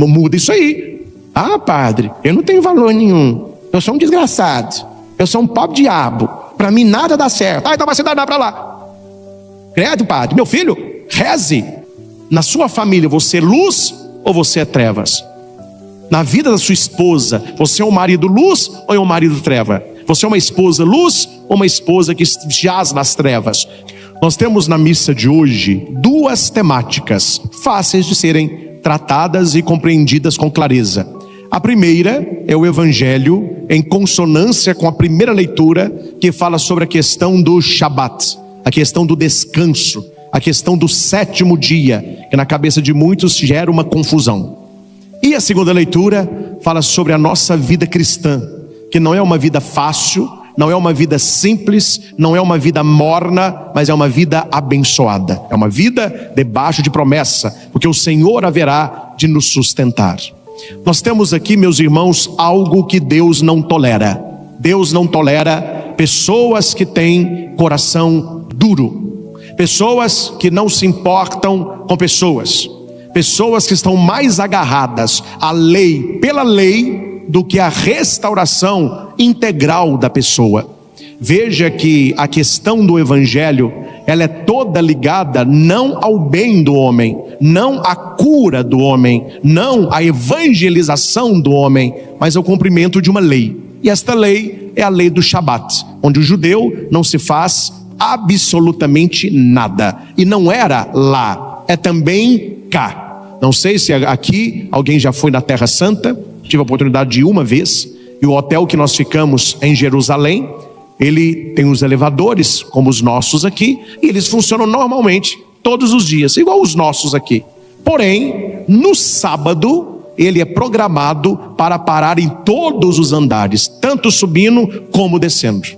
Muda isso aí. Ah, padre, eu não tenho valor nenhum. Eu sou um desgraçado. Eu sou um pobre diabo. Para mim nada dá certo. Ah, então vai se danar para lá. Credo, padre. Meu filho, reze. Na sua família, você é luz ou você é trevas? Na vida da sua esposa, você é um marido luz ou é um marido treva? Você é uma esposa luz ou uma esposa que jaz nas trevas? Nós temos na missa de hoje duas temáticas fáceis de serem tratadas e compreendidas com clareza. A primeira é o Evangelho em consonância com a primeira leitura, que fala sobre a questão do Shabat, a questão do descanso, a questão do sétimo dia, que na cabeça de muitos gera uma confusão. E a segunda leitura fala sobre a nossa vida cristã, que não é uma vida fácil, não é uma vida simples, não é uma vida morna, mas é uma vida abençoada. É uma vida debaixo de promessa, porque o Senhor haverá de nos sustentar. Nós temos aqui, meus irmãos, algo que Deus não tolera. Deus não tolera pessoas que têm coração duro, pessoas que não se importam com pessoas, pessoas que estão mais agarradas à lei, pela lei, do que a restauração integral da pessoa. Veja que a questão do Evangelho, ela é toda ligada não ao bem do homem, não à cura do homem, não à evangelização do homem, mas ao cumprimento de uma lei. E esta lei é a lei do Shabat, onde o judeu não se faz absolutamente nada. E não era lá, é também cá. Não sei se aqui alguém já foi na Terra Santa. Tive a oportunidade de ir uma vez, e o hotel que nós ficamos em Jerusalém, ele tem os elevadores, como os nossos aqui, e eles funcionam normalmente, todos os dias, igual os nossos aqui. Porém, no sábado, ele é programado para parar em todos os andares, tanto subindo como descendo.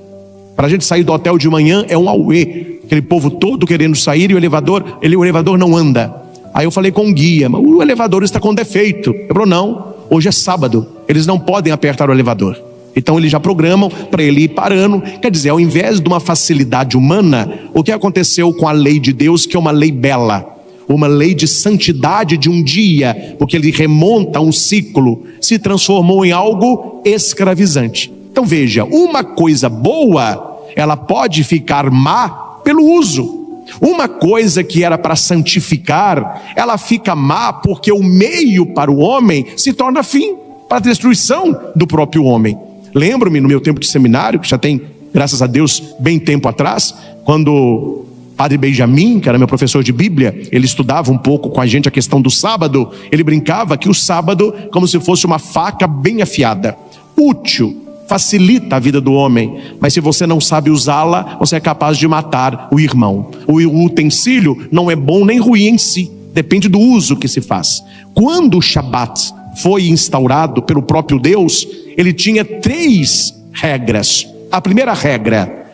Para a gente sair do hotel de manhã é um auê, aquele povo todo querendo sair, e o elevador não anda. Aí eu falei com o guia, mas o elevador está com defeito. Ele falou, não, hoje é sábado, eles não podem apertar o elevador. Então eles já programam para ele ir parando. Quer dizer, ao invés de uma facilidade humana, o que aconteceu com a lei de Deus, que é uma lei bela, uma lei de santidade de um dia, porque ele remonta um ciclo, se transformou em algo escravizante. Então veja, uma coisa boa, ela pode ficar má pelo uso. Uma coisa que era para santificar, ela fica má porque o meio para o homem se torna fim, para a destruição do próprio homem. Lembro-me no meu tempo de seminário, que já tem, graças a Deus, bem tempo atrás, quando Padre Benjamin, que era meu professor de Bíblia, ele estudava um pouco com a gente a questão do sábado. Ele brincava que o sábado, como se fosse uma faca bem afiada, útil, facilita a vida do homem, mas se você não sabe usá-la, você é capaz de matar o irmão. O utensílio não é bom nem ruim em si, depende do uso que se faz. Quando o Shabat foi instaurado pelo próprio Deus, ele tinha 3 regras. A primeira regra,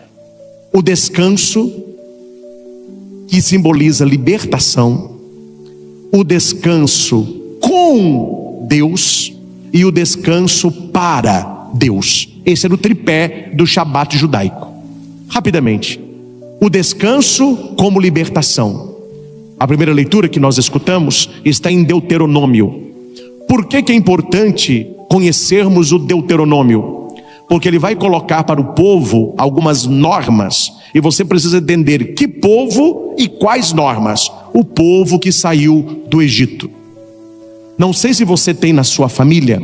o descanso, que simboliza libertação, o descanso com Deus e o descanso para Deus. Esse era o tripé do Shabat judaico. Rapidamente, o descanso como libertação. A primeira leitura que nós escutamos está em Deuteronômio. Por que é importante conhecermos o Deuteronômio? Porque ele vai colocar para o povo algumas normas, e você precisa entender que povo e quais normas. O povo que saiu do Egito. Não sei se você tem na sua família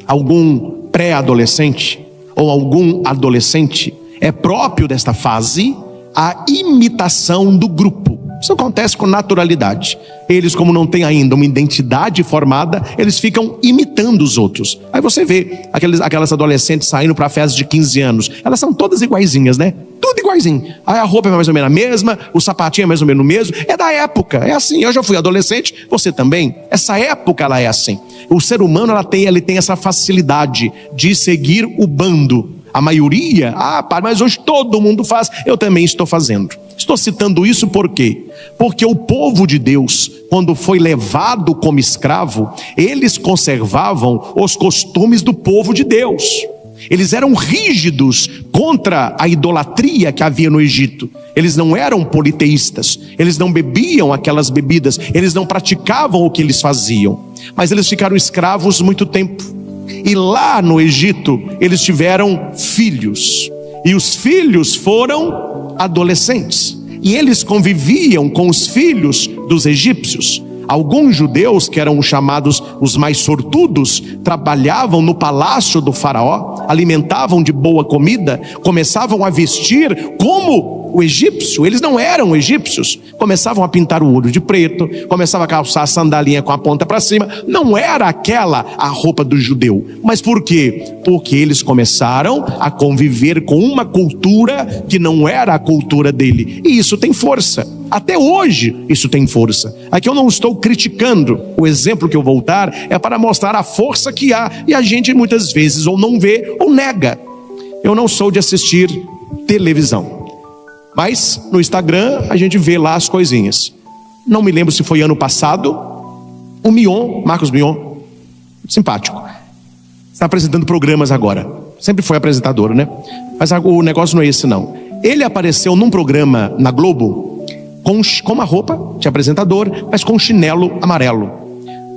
algum pré-adolescente ou algum adolescente. É próprio desta fase a imitação do grupo. Isso acontece com naturalidade. Eles, como não têm ainda uma identidade formada, eles ficam imitando os outros. Aí você vê aquelas adolescentes saindo para a festa de 15 anos. Elas são todas iguaizinhas, né? Tudo iguaizinho. Aí a roupa é mais ou menos a mesma, o sapatinho é mais ou menos o mesmo. É da época, é assim. Eu já fui adolescente, você também. Essa época ela é assim. O ser humano ele tem essa facilidade de seguir o bando. A maioria, mas hoje todo mundo faz, eu também estou fazendo. Estou citando isso por quê? Porque o povo de Deus, quando foi levado como escravo, eles conservavam os costumes do povo de Deus. Eles eram rígidos contra a idolatria que havia no Egito. Eles não eram politeístas, eles não bebiam aquelas bebidas, eles não praticavam o que eles faziam. Mas eles ficaram escravos muito tempo. E lá no Egito, eles tiveram filhos. E os filhos foram adolescentes. E eles conviviam com os filhos dos egípcios. Alguns judeus, que eram chamados os mais sortudos, trabalhavam no palácio do faraó, alimentavam de boa comida, começavam a vestir como o egípcio. Eles não eram egípcios. Começavam a pintar o olho de preto, começavam a calçar a sandalinha com a ponta para cima. Não era aquela a roupa do judeu. Mas por quê? Porque eles começaram a conviver com uma cultura que não era a cultura dele. E isso tem força. Até hoje isso tem força. Aqui eu não estou criticando. O exemplo que eu vou dar é para mostrar a força que há. E a gente muitas vezes ou não vê ou nega. Eu não sou de assistir televisão, mas no Instagram a gente vê lá as coisinhas. Não me lembro se foi ano passado. O Mion, Marcos Mion, simpático, está apresentando programas agora. Sempre foi apresentador, né? Mas o negócio não é esse não. Ele apareceu num programa na Globo com uma roupa de apresentador, mas com um chinelo amarelo.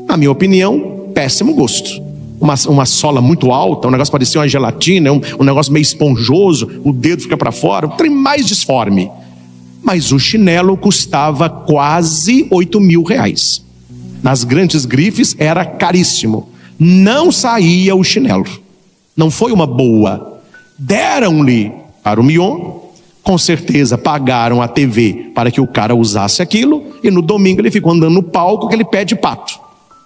Na minha opinião, péssimo gosto. Uma sola muito alta, um negócio parecia uma gelatina, um negócio meio esponjoso, o dedo fica para fora, um trem mais disforme. Mas o chinelo custava quase R$8.000. Nas grandes grifes era caríssimo. Não saía o chinelo. Não foi uma boa. Deram-lhe para o Mion. Com certeza pagaram a TV para que o cara usasse aquilo. E no domingo ele ficou andando no palco com aquele pé de pato,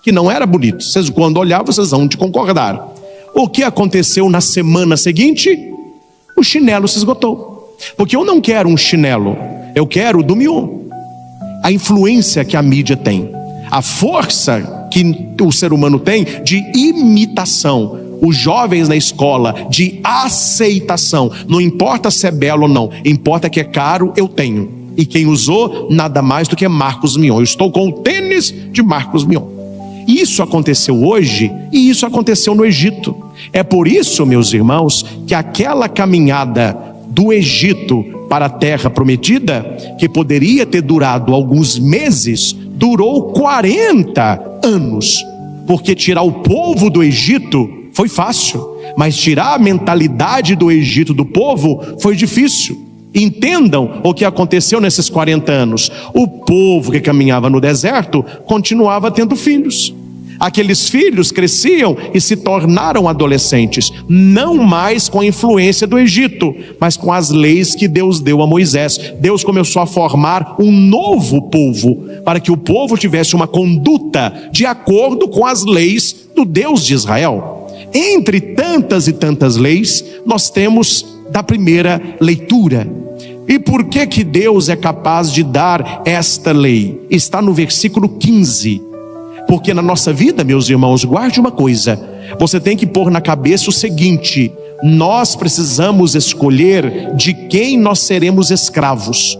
que não era bonito. Vocês quando olhar, vocês vão te concordar. O que aconteceu na semana seguinte? O chinelo se esgotou. Porque eu não quero um chinelo, eu quero o do Mion. A influência que a mídia tem, a força que o ser humano tem de imitação. Os jovens na escola de aceitação. Não importa se é belo ou não, importa que é caro, eu tenho. E quem usou, nada mais do que Marcos Mion. Eu estou com o tênis de Marcos Mion. Isso aconteceu hoje e isso aconteceu no Egito. É por isso, meus irmãos, que aquela caminhada do Egito para a terra prometida, que poderia ter durado alguns meses, durou 40 anos. Porque tirar o povo do Egito foi fácil, mas tirar a mentalidade do Egito do povo foi difícil. Entendam o que aconteceu nesses 40 anos. O povo que caminhava no deserto continuava tendo filhos. Aqueles filhos cresciam e se tornaram adolescentes, não mais com a influência do Egito, mas com as leis que Deus deu a Moisés. Deus começou a formar um novo povo, para que o povo tivesse uma conduta de acordo com as leis do Deus de Israel. Entre tantas e tantas leis, nós temos da primeira leitura. E por que que Deus é capaz de dar esta lei? Está no versículo 15. Porque na nossa vida, meus irmãos, guarde uma coisa. Você tem que pôr na cabeça o seguinte: nós precisamos escolher de quem nós seremos escravos.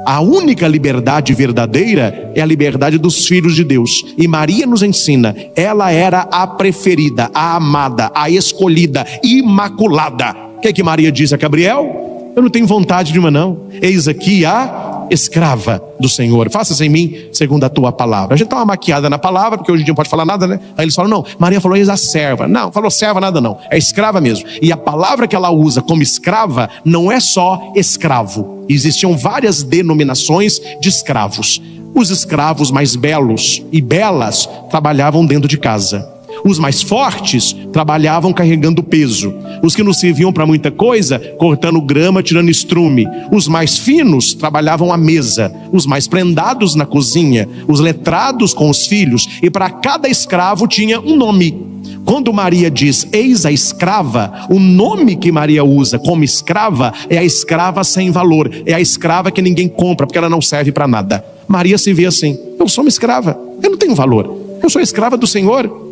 A única liberdade verdadeira é a liberdade dos filhos de Deus. E Maria nos ensina, ela era a preferida, a amada, a escolhida, imaculada. O que Maria diz a Gabriel? Eu não tenho vontade de uma não. Eis aqui a escrava do Senhor, faça-se em mim segundo a tua palavra. A gente dá uma maquiada na palavra, porque hoje em dia não pode falar nada, né? Aí eles falam, não, Maria falou eis a serva. Não, falou serva nada não, é escrava mesmo. E a palavra que ela usa como escrava não é só escravo. Existiam várias denominações de escravos. Os escravos mais belos e belas trabalhavam dentro de casa. Os mais fortes trabalhavam carregando peso. Os que não serviam para muita coisa, cortando grama, tirando estrume. Os mais finos trabalhavam à mesa. Os mais prendados na cozinha. Os letrados com os filhos. E para cada escravo tinha um nome. Quando Maria diz, eis a escrava, o nome que Maria usa como escrava é a escrava sem valor. É a escrava que ninguém compra, porque ela não serve para nada. Maria se vê assim, eu sou uma escrava, eu não tenho valor. Eu sou escrava do Senhor.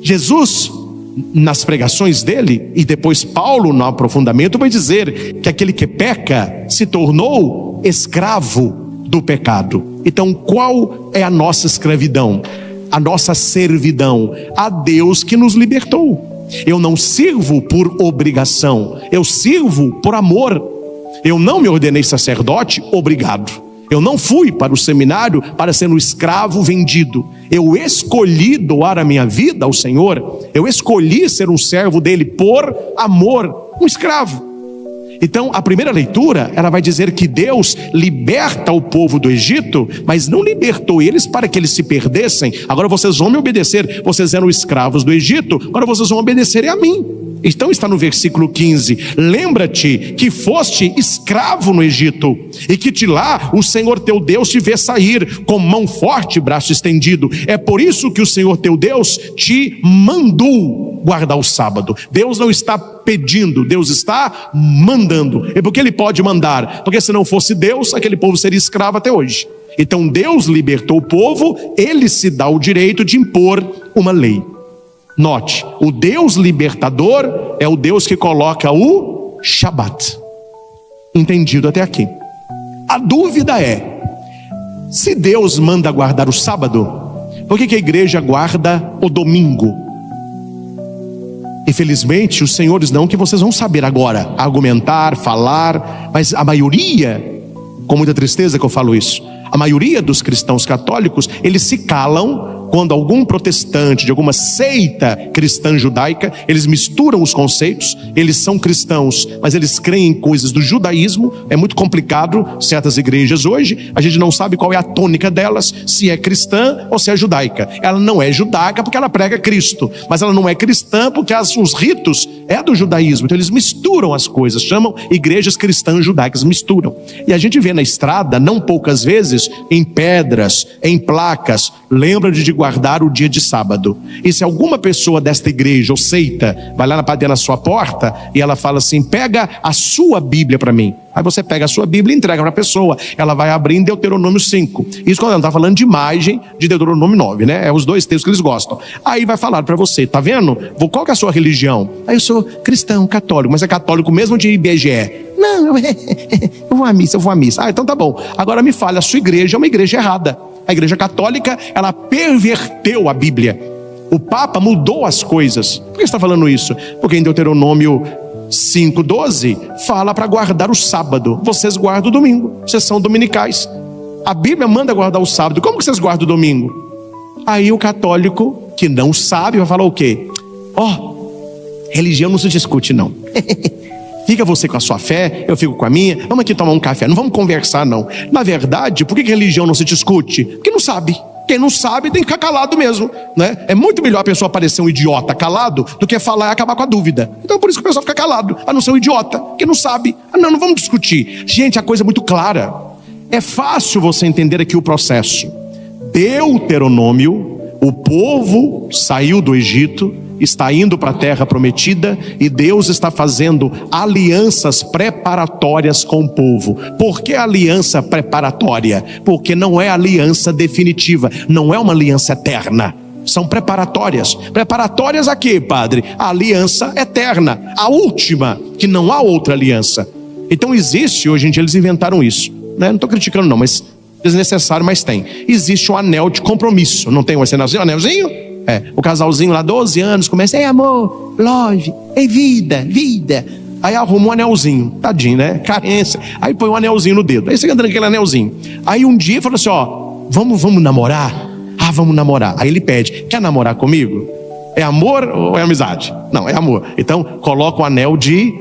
Jesus, nas pregações dele, e depois Paulo no aprofundamento vai dizer que aquele que peca se tornou escravo do pecado. Então qual é a nossa escravidão? A nossa servidão a Deus que nos libertou. Eu não sirvo por obrigação, eu sirvo por amor. Eu não me ordenei sacerdote, obrigado. Eu não fui para o seminário para ser um escravo vendido. Eu escolhi doar a minha vida ao Senhor. Eu escolhi ser um servo dele por amor, um escravo. Então, a primeira leitura, ela vai dizer que Deus liberta o povo do Egito, mas não libertou eles para que eles se perdessem. Agora vocês vão me obedecer. Vocês eram escravos do Egito, agora vocês vão obedecer a mim. Então está no versículo 15: lembra-te que foste escravo no Egito, e que de lá o Senhor teu Deus te vê sair com mão forte e braço estendido. É por isso que o Senhor teu Deus te mandou guardar o sábado. Deus não está pedindo, Deus está mandando. E por que ele pode mandar? Porque se não fosse Deus, aquele povo seria escravo até hoje. Então Deus libertou o povo, ele se dá o direito de impor uma lei. Note, o Deus libertador é o Deus que coloca o Shabat. Entendido até aqui? A dúvida é: se Deus manda guardar o sábado, por que a igreja guarda o domingo? Infelizmente, os senhores não, que vocês vão saber agora argumentar, falar, mas a maioria, com muita tristeza que eu falo isso, a maioria dos cristãos católicos, eles se calam quando algum protestante de alguma seita cristã judaica, eles misturam os conceitos. Eles são cristãos, mas eles creem em coisas do judaísmo. É muito complicado, certas igrejas hoje, a gente não sabe qual é a tônica delas, se é cristã ou se é judaica. Ela não é judaica porque ela prega Cristo, mas ela não é cristã porque os ritos é do judaísmo. Então eles misturam as coisas, chamam igrejas cristãs judaicas, misturam. E a gente vê na estrada, não poucas vezes, em pedras, em placas, lembra de guardar o dia de sábado. E se alguma pessoa desta igreja ou seita vai lá na sua porta e ela fala assim: pega a sua Bíblia para mim. Aí você pega a sua Bíblia e entrega para a pessoa. Ela vai abrir em Deuteronômio 5. Isso quando ela está falando de imagem, de Deuteronômio 9, né? É os dois textos que eles gostam. Aí vai falar para você: tá vendo? Qual que é a sua religião? Aí eu sou cristão, católico. Mas é católico mesmo de IBGE? Não, eu vou à missa. Ah, então tá bom. Agora me fale, a sua igreja é uma igreja errada. A igreja católica, ela perverteu a Bíblia. O Papa mudou as coisas. Por que você está falando isso? Porque em Deuteronômio 5:12 fala para guardar o sábado. Vocês guardam o domingo, vocês são dominicais. A Bíblia manda guardar o sábado. Como que vocês guardam o domingo? Aí o católico que não sabe vai falar o quê? Religião não se discute não. Fica você com a sua fé, eu fico com a minha. Vamos aqui tomar um café, não vamos conversar não. Na verdade, por que religião não se discute? Porque não sabe. Quem não sabe tem que ficar calado mesmo, né? É muito melhor a pessoa parecer um idiota calado do que falar e acabar com a dúvida. Então por isso que a pessoa fica calado, a não ser um idiota, que não sabe. Não vamos discutir. Gente, a coisa é muito clara. É fácil você entender aqui o processo. Deuteronômio, o povo saiu do Egito, está indo para a terra prometida, e Deus está fazendo alianças preparatórias com o povo. Por que aliança preparatória? Porque não é aliança definitiva, não é uma aliança eterna. São preparatórias. Preparatórias a quê, padre? A aliança eterna, a última, que não há outra aliança. Então existe, hoje em dia eles inventaram isso, né? Não estou criticando não, mas desnecessário, mas tem. Existe um anel de compromisso. Não tem um anelzinho? O casalzinho lá, 12 anos, começa: ei amor, love, ei vida. Aí arruma um anelzinho, tadinho, né? Carência. Aí põe um anelzinho no dedo. Aí você anda naquele anelzinho. Aí um dia fala assim: vamos namorar? Ah, vamos namorar. Aí ele pede: quer namorar comigo? É amor ou é amizade? Não, é amor. Então coloca o anel de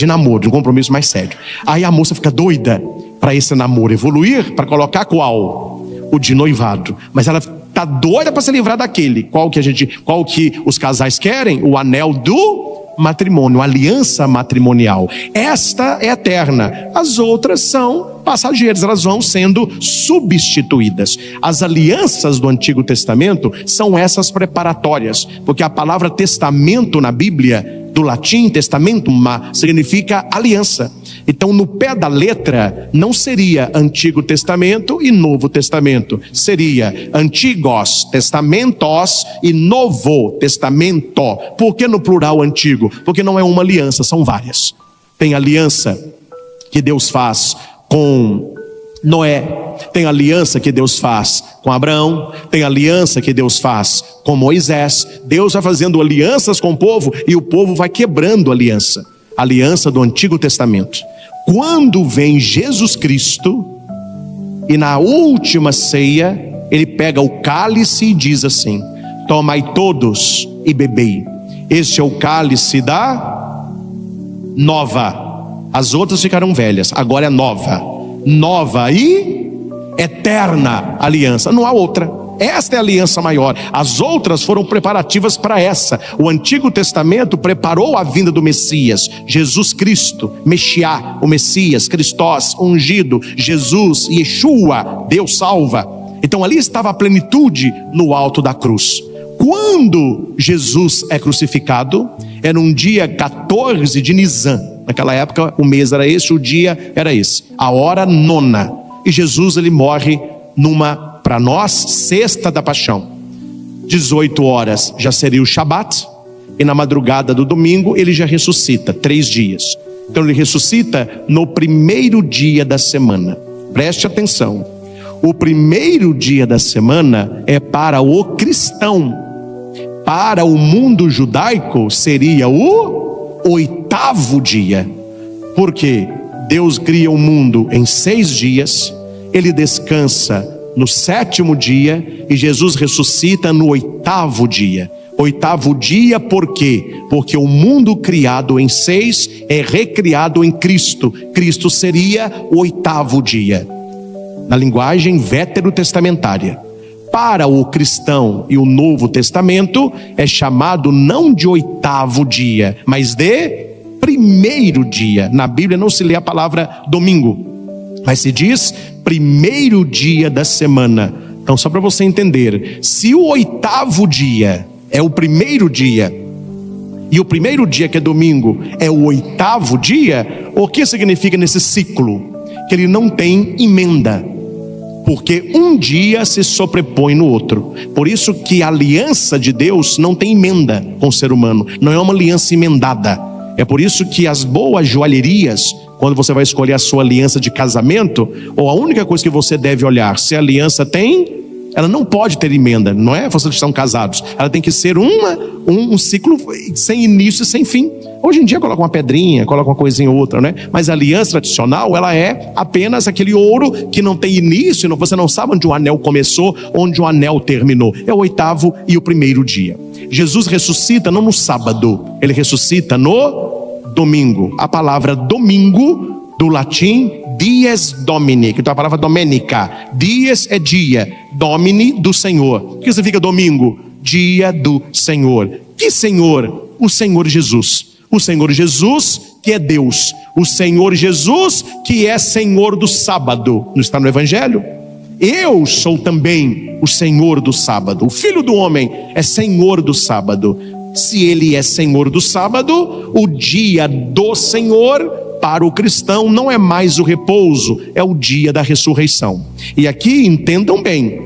namoro, de um compromisso mais sério. Aí a moça fica doida para esse namoro evoluir, para colocar qual? O de noivado. Mas ela tá doida para se livrar daquele. Qual que os casais querem? O anel do matrimônio, a aliança matrimonial. Esta é eterna. As outras são passageiras, elas vão sendo substituídas. As alianças do Antigo Testamento são essas preparatórias, porque a palavra testamento na Bíblia, do latim testamentum, significa aliança. Então no pé da letra não seria Antigo Testamento e Novo Testamento, seria Antigos Testamentos e Novo Testamento. Por que no plural antigo? Porque não é uma aliança, são várias. Tem aliança que Deus faz com Noé, tem aliança que Deus faz com Abraão, tem aliança que Deus faz com Moisés. Deus vai fazendo alianças com o povo e o povo vai quebrando aliança do Antigo Testamento. quando vem Jesus Cristo, e na última ceia, ele pega o cálice e diz assim: tomai todos e bebei. Este é o cálice da nova. As outras ficaram velhas, agora é nova. Nova e eterna aliança. Não há outra. Esta é a aliança maior. As outras foram preparativas para essa. O Antigo Testamento preparou a vinda do Messias, Jesus Cristo, Mexiá, o Messias, Cristós, ungido, Jesus, Yeshua, Deus salva. Então ali estava a plenitude no alto da cruz. Quando Jesus é crucificado, era um dia 14 de Nisan. Naquela época o mês era esse, o dia era esse, a hora 9. E Jesus ele morre numa, para nós, sexta da paixão. 18 horas já seria o Shabat, e na madrugada do domingo ele já ressuscita, 3 dias. Então ele ressuscita no primeiro dia da semana. Preste atenção, o primeiro dia da semana é para o cristão. Para o mundo judaico seria o 8º dia. Porque Deus cria o mundo em 6 dias, ele descansa no 7º dia, e Jesus ressuscita no 8º dia. 8º dia por quê? Porque o mundo criado em 6 é recriado em Cristo. Cristo seria o 8º dia, na linguagem veterotestamentária. Para o cristão e o Novo Testamento é chamado não de 8º dia, mas de primeiro dia. Na Bíblia não se lê a palavra domingo, mas se diz primeiro dia da semana. Então, só para você entender, se o 8º dia é o primeiro dia, e o primeiro dia, que é domingo, é o 8º dia, o que significa nesse ciclo? Que ele não tem emenda, porque um dia se sobrepõe no outro. Por isso que a aliança de Deus não tem emenda com o ser humano, não é uma aliança emendada. É por isso que as boas joalherias, quando você vai escolher a sua aliança de casamento, ou a única coisa que você deve olhar, se a aliança tem, ela não pode ter emenda, não é? Vocês estão casados, ela tem que ser um ciclo sem início e sem fim. Hoje em dia coloca uma pedrinha, coloca uma coisinha ou outra, né? Mas a aliança tradicional, ela é apenas aquele ouro que não tem início, você não sabe onde o anel começou, onde o anel terminou. É o 8º e o primeiro dia. Jesus ressuscita não no sábado, ele ressuscita no domingo. A palavra domingo, do latim dies domini, que é a palavra domenica. Dies é dia, domini do Senhor. O que significa domingo? Dia do Senhor. Que Senhor? O Senhor Jesus. O Senhor Jesus, que é Deus. O Senhor Jesus, que é Senhor do sábado. Não está no Evangelho? Eu sou também o Senhor do sábado. O Filho do Homem é Senhor do sábado. Se ele é Senhor do sábado, o dia do Senhor para o cristão não é mais o repouso, é o dia da ressurreição. E aqui entendam bem,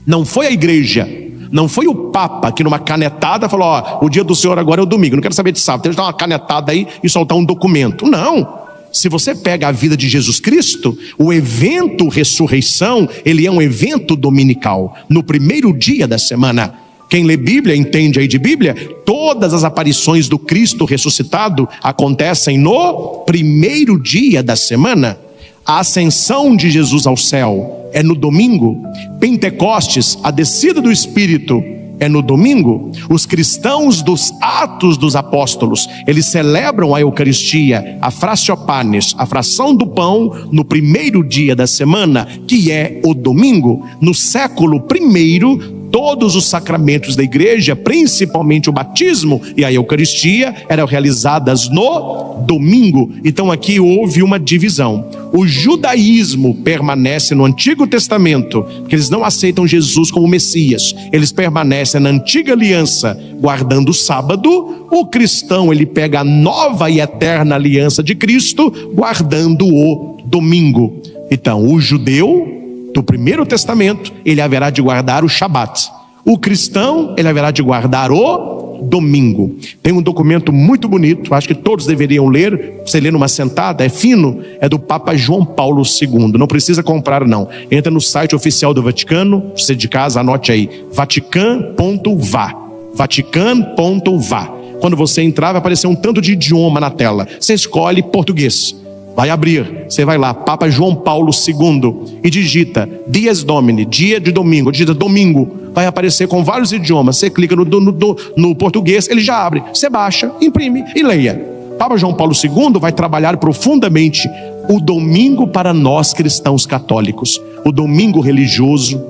não foi a igreja, não foi o Papa que numa canetada falou: ó, o dia do Senhor agora é o domingo, não quero saber de sábado, tem que dar uma canetada aí e soltar um documento. Não. Se você pega a vida de Jesus Cristo, o evento ressurreição, ele é um evento dominical, no primeiro dia da semana. Quem lê Bíblia, entende aí de Bíblia, todas as aparições do Cristo ressuscitado acontecem no primeiro dia da semana. A ascensão de Jesus ao céu é no domingo. Pentecostes, a descida do Espírito, é no domingo. Os cristãos dos Atos dos Apóstolos, eles celebram a Eucaristia, a fraciopanes, a fração do pão, no primeiro dia da semana, que é o domingo. No século I, todos os sacramentos da igreja, principalmente o batismo e a Eucaristia, eram realizadas no domingo. Então aqui houve uma divisão. O judaísmo permanece no Antigo Testamento, porque eles não aceitam Jesus como Messias. Eles permanecem na antiga aliança, guardando o sábado. O cristão, ele pega a nova e eterna aliança de Cristo, guardando o domingo. Então, o judeu do Primeiro Testamento, ele haverá de guardar o Shabat. O cristão, ele haverá de guardar o domingo. Tem um documento muito bonito, acho que todos deveriam ler. Você lê numa sentada, é fino, é do Papa João Paulo II. Não precisa comprar não, entra no site oficial do Vaticano. Você de casa, anote aí, vatican.va, vatican.va. Quando você entrar, vai aparecer um tanto de idioma na tela. Você escolhe português. Vai abrir, você vai lá, Papa João Paulo II, e digita Dies Domini, dia de domingo, digita domingo, vai aparecer com vários idiomas. Você clica no português, ele já abre, você baixa, imprime e leia. Papa João Paulo II vai trabalhar profundamente o domingo para nós cristãos católicos, o domingo religioso,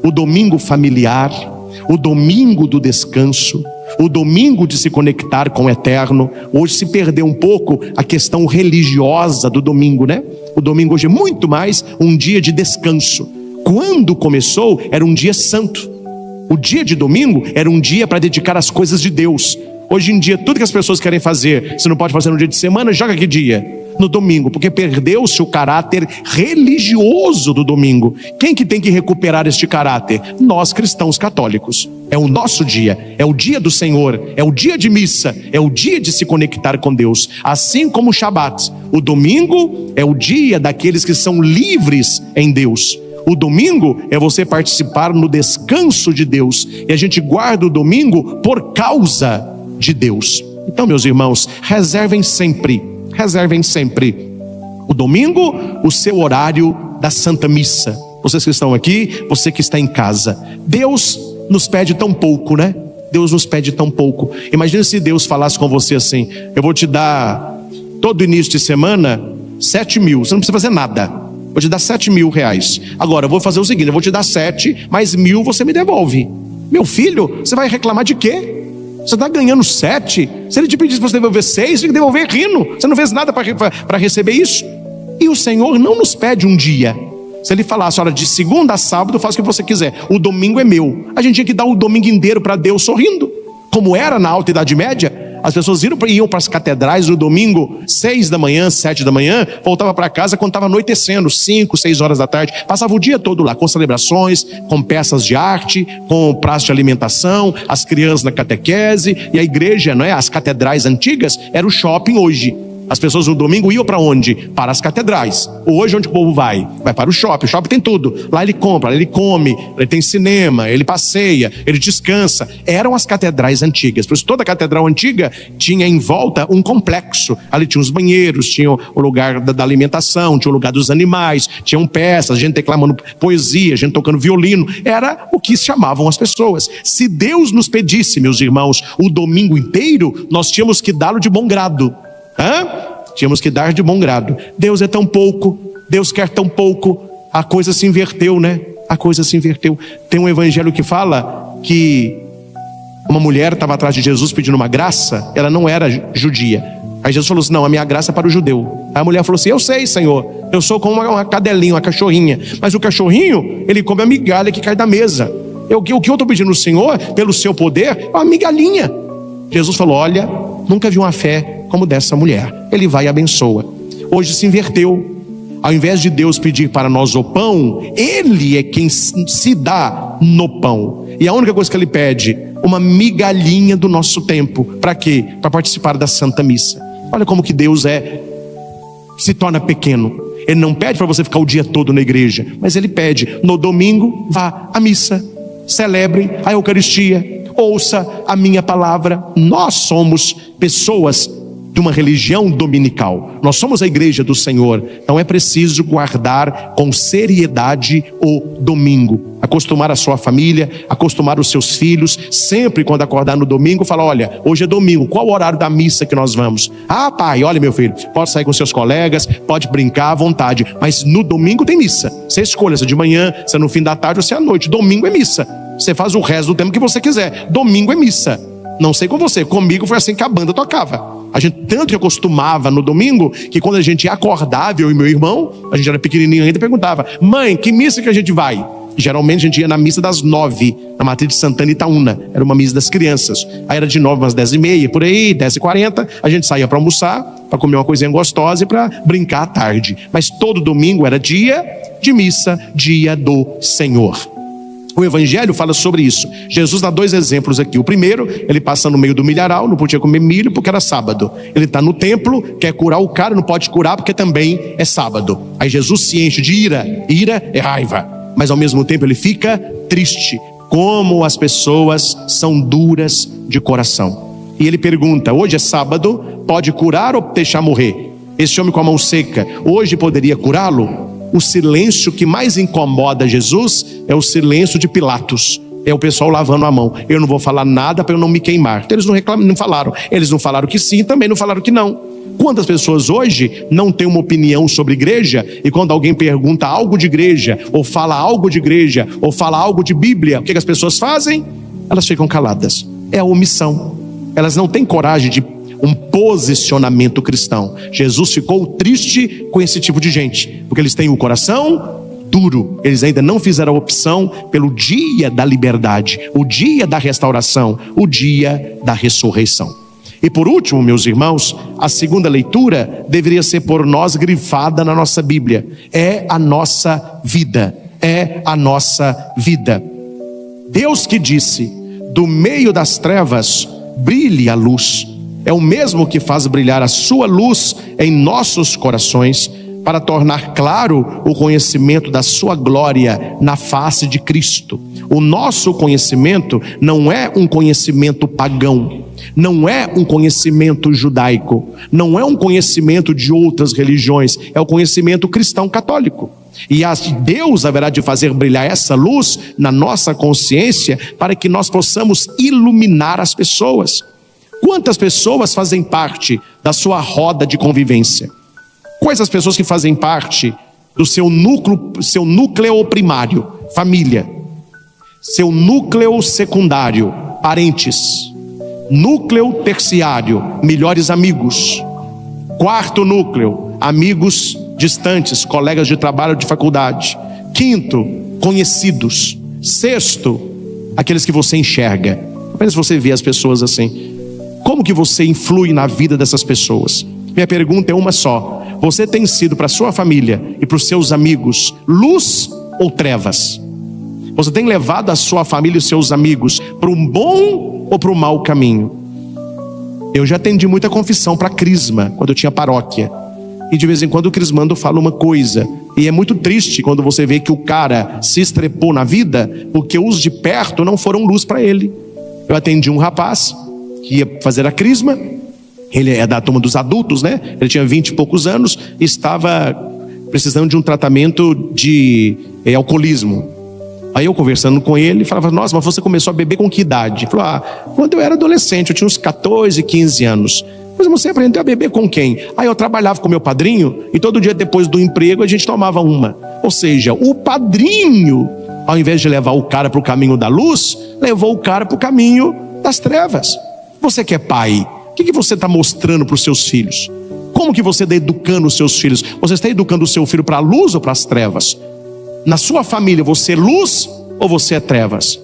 o domingo familiar, o domingo do descanso, o domingo de se conectar com o eterno. Hoje se perdeu um pouco a questão religiosa do domingo, né? O domingo hoje é muito mais um dia de descanso. Quando começou, era um dia santo. O dia de domingo era um dia para dedicar às coisas de Deus. Hoje em dia, tudo que as pessoas querem fazer, você não pode fazer no dia de semana, joga que dia? No domingo, porque perdeu-se o caráter religioso do domingo. Quem que tem que recuperar este caráter? Nós cristãos católicos. É o nosso dia, é o dia do Senhor, é o dia de missa, é o dia de se conectar com Deus. Assim como o Shabat, o domingo é o dia daqueles que são livres em Deus. O domingo é você participar no descanso de Deus, e a gente guarda o domingo por causa de Deus. Então, meus irmãos, reservem sempre o domingo, o seu horário da Santa Missa. Vocês que estão aqui, você que está em casa, Deus nos pede tão pouco, né? Deus nos pede tão pouco. Imagina se Deus falasse com você assim: eu vou te dar todo início de semana 7.000, você não precisa fazer nada, vou te dar 7.000 reais. Agora eu vou fazer o seguinte, eu vou te dar 7, mais 1.000 você me devolve. Meu filho, você vai reclamar de quê? Você está ganhando 7, se ele te pedisse para você devolver 6, você tem que devolver rindo. Você não fez nada para receber isso. E o Senhor não nos pede um dia. Se ele falasse, olha, de segunda a sábado faz o que você quiser, o domingo é meu, a gente tinha que dar o domingo inteiro para Deus sorrindo, como era na Alta Idade Média. As pessoas iam para as catedrais no domingo, 6 da manhã, 7 da manhã, voltava para casa quando estava anoitecendo, 5, 6 horas da tarde, passava o dia todo lá, com celebrações, com peças de arte, com praça de alimentação, as crianças na catequese, e a igreja, não é? As catedrais antigas, era o shopping hoje. As pessoas no domingo iam para onde? Para as catedrais. Hoje onde o povo vai? Vai para o shopping. O shopping tem tudo. Lá ele compra, lá ele come, ele tem cinema, ele passeia, ele descansa. Eram as catedrais antigas. Por isso toda catedral antiga tinha em volta um complexo. Ali tinha os banheiros, tinha o lugar da alimentação, tinha o lugar dos animais, tinham peças, gente declamando poesia, gente tocando violino. Era o que chamavam as pessoas. Se Deus nos pedisse, meus irmãos, o domingo inteiro, nós tínhamos que dá-lo de bom grado. Tínhamos que dar de bom grado. Deus é tão pouco, Deus quer tão pouco. A coisa se inverteu, né? A coisa se inverteu. Tem um evangelho que fala que uma mulher estava atrás de Jesus pedindo uma graça. Ela não era judia. Aí Jesus falou assim: não, a minha graça é para o judeu. Aí a mulher falou assim: eu sei, Senhor, eu sou como uma cadelinha, uma cachorrinha. Mas o cachorrinho, ele come a migalha que cai da mesa. O que eu estou pedindo ao Senhor, pelo seu poder, é uma migalhinha. Jesus falou: olha, nunca vi uma fé como dessa mulher. Ele vai e abençoa. Hoje se inverteu. Ao invés de Deus pedir para nós o pão, Ele é quem se dá no pão. E a única coisa que Ele pede, uma migalhinha do nosso tempo. Para quê? Para participar da Santa Missa. Olha como que Deus se torna pequeno. Ele não pede para você ficar o dia todo na igreja, mas Ele pede: no domingo, vá à missa, celebre a Eucaristia, ouça a minha palavra. Nós somos pessoas de uma religião dominical. Nós somos a igreja do Senhor. Então é preciso guardar com seriedade o domingo. Acostumar a sua família, acostumar os seus filhos. Sempre quando acordar no domingo, falar: olha, hoje é domingo, qual o horário da missa que nós vamos? Ah, pai, olha, meu filho, pode sair com seus colegas, pode brincar à vontade, mas no domingo tem missa. Você escolhe se é de manhã, se é no fim da tarde ou se é à noite. Domingo é missa. Você faz o resto do tempo que você quiser. Domingo é missa. Não sei com você, comigo foi assim que a banda tocava. A gente tanto que acostumava no domingo, que quando a gente acordava, eu e meu irmão, a gente era pequenininho ainda, perguntava: mãe, que missa que a gente vai? E geralmente a gente ia na missa das 9, na Matriz de Santana, Itaúna. Era uma missa das crianças. Aí era de 9 às 10h30, por aí, 10h40, a gente saía para almoçar, para comer uma coisinha gostosa e para brincar à tarde. Mas todo domingo era dia de missa, dia do Senhor. O evangelho fala sobre isso. Jesus dá 2 exemplos aqui. O primeiro, ele passa no meio do milharal, não podia comer milho porque era sábado. Ele está no templo, quer curar o cara, não pode curar porque também é sábado. Aí Jesus se enche de ira. Ira é raiva, mas ao mesmo tempo ele fica triste. Como as pessoas são duras de coração. E ele pergunta: hoje é sábado, pode curar ou deixar morrer? esse homem com a mão seca, hoje poderia curá-lo? O silêncio que mais incomoda Jesus é o silêncio de Pilatos. É o pessoal lavando a mão. Eu não vou falar nada para eu não me queimar. Então eles não reclamam, não falaram. Eles não falaram que sim, também não falaram que não. Quantas pessoas hoje não têm uma opinião sobre igreja, e quando alguém pergunta algo de igreja, ou fala algo de igreja, ou fala algo de Bíblia, o que as pessoas fazem? Elas ficam caladas. É a omissão. Elas não têm coragem de um posicionamento cristão. Jesus ficou triste com esse tipo de gente, porque eles têm o coração duro. Eles ainda não fizeram a opção pelo dia da liberdade, o dia da restauração, o dia da ressurreição. E por último, meus irmãos, a segunda leitura deveria ser por nós grifada na nossa Bíblia. É a nossa vida. É a nossa vida. Deus que disse: do meio das trevas brilhe a luz. É o mesmo que faz brilhar a sua luz em nossos corações, para tornar claro o conhecimento da sua glória na face de Cristo. O nosso conhecimento não é um conhecimento pagão, não é um conhecimento judaico, não é um conhecimento de outras religiões, é o conhecimento cristão católico. E Deus haverá de fazer brilhar essa luz na nossa consciência, para que nós possamos iluminar as pessoas. Quantas pessoas fazem parte da sua roda de convivência? Quais as pessoas que fazem parte do seu núcleo primário, família? Seu núcleo secundário, parentes. Núcleo terciário, melhores amigos. Quarto núcleo, amigos distantes, colegas de trabalho, de faculdade. Quinto, conhecidos. Sexto, aqueles que você enxerga. Apenas você vê as pessoas assim. Como que você influi na vida dessas pessoas? Minha pergunta é uma só: você tem sido para a sua família e para os seus amigos luz ou trevas? Você tem levado a sua família e os seus amigos para um bom ou para um mau caminho? Eu já atendi muita confissão para crisma quando eu tinha paróquia, e de vez em quando o crismando fala uma coisa, e é muito triste quando você vê que o cara se estrepou na vida porque os de perto não foram luz para ele. Eu atendi um rapaz que ia fazer a crisma. Ele é da turma dos adultos, né? Ele tinha 20 e poucos anos e estava precisando de um tratamento de alcoolismo. Aí eu conversando com ele, falava: nossa, mas você começou a beber com que idade? Ele falou: quando eu era adolescente, eu tinha uns 14, 15 anos. Mas você aprendeu a beber com quem? Aí eu trabalhava com meu padrinho, e todo dia depois do emprego a gente tomava uma. Ou seja, o padrinho, ao invés de levar o cara para o caminho da luz, levou o cara para o caminho das trevas. Você que é pai, o que você está mostrando para os seus filhos? Como que você está educando os seus filhos? Você está educando o seu filho para a luz ou para as trevas? Na sua família, você é luz ou você é trevas?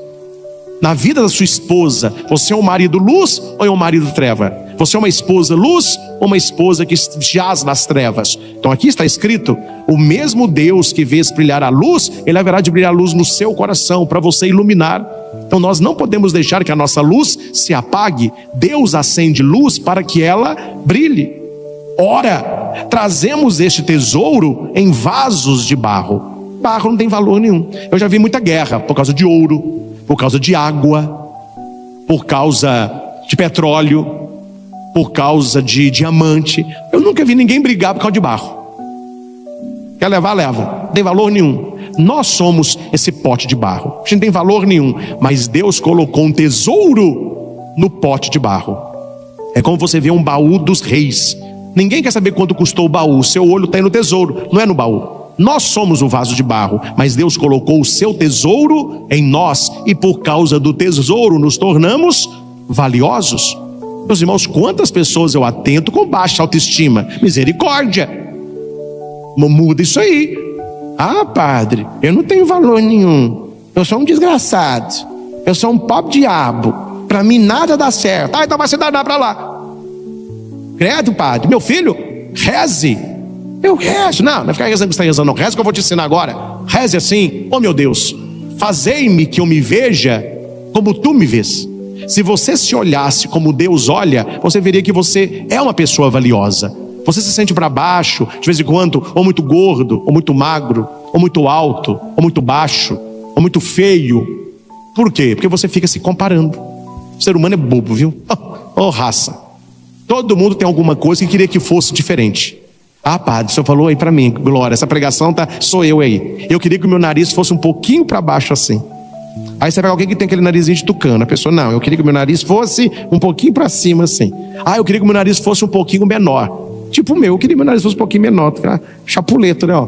Na vida da sua esposa, você é um marido luz ou é um marido treva? Você é uma esposa luz ou uma esposa que jaz nas trevas? Então aqui está escrito: o mesmo Deus que vê brilhar a luz, Ele haverá de brilhar a luz no seu coração, para você iluminar. Então nós não podemos deixar que a nossa luz se apague. Deus acende luz para que ela brilhe. Ora, trazemos este tesouro em vasos de barro. Barro não tem valor nenhum. Eu já vi muita guerra por causa de ouro, por causa de água, por causa de petróleo, por causa de diamante. Eu nunca vi ninguém brigar por causa de barro. Quer levar, leva. Não tem valor nenhum. Nós somos esse pote de barro. A gente não tem valor nenhum, mas Deus colocou um tesouro no pote de barro. É como você vê um baú dos reis. Ninguém quer saber quanto custou o baú. Seu olho está aí no tesouro, não é no baú. Nós somos o vaso de barro, mas Deus colocou o seu tesouro em nós, e por causa do tesouro nos tornamos valiosos. Meus irmãos, quantas pessoas eu atento com baixa autoestima? Misericórdia! Muda isso aí. Padre, eu não tenho valor nenhum, eu sou um desgraçado, eu sou um pobre diabo, para mim nada dá certo. Então vai se dar para lá. Credo, padre, meu filho, reze. Eu rezo. Não fica rezando que você está rezando, não. Reze que eu vou te ensinar agora. Reze assim: oh meu Deus, fazei-me que eu me veja como tu me vês. Se você se olhasse como Deus olha, você veria que você é uma pessoa valiosa. Você se sente para baixo, de vez em quando, ou muito gordo, ou muito magro, ou muito alto, ou muito baixo, ou muito feio. Por quê? Porque você fica se comparando. O ser humano é bobo, viu? Raça. Todo mundo tem alguma coisa que queria que fosse diferente. Ah, padre, o senhor falou aí pra mim, glória, essa pregação sou eu aí. Eu queria que o meu nariz fosse um pouquinho pra baixo assim. Aí você pega alguém que tem aquele narizinho de tucano. A pessoa, não, eu queria que o meu nariz fosse um pouquinho pra cima assim. Ah, eu queria que o meu nariz fosse um pouquinho menor. Tipo o meu, eu queria que o meu nariz fosse um pouquinho menor. Chapuleto, né, ó.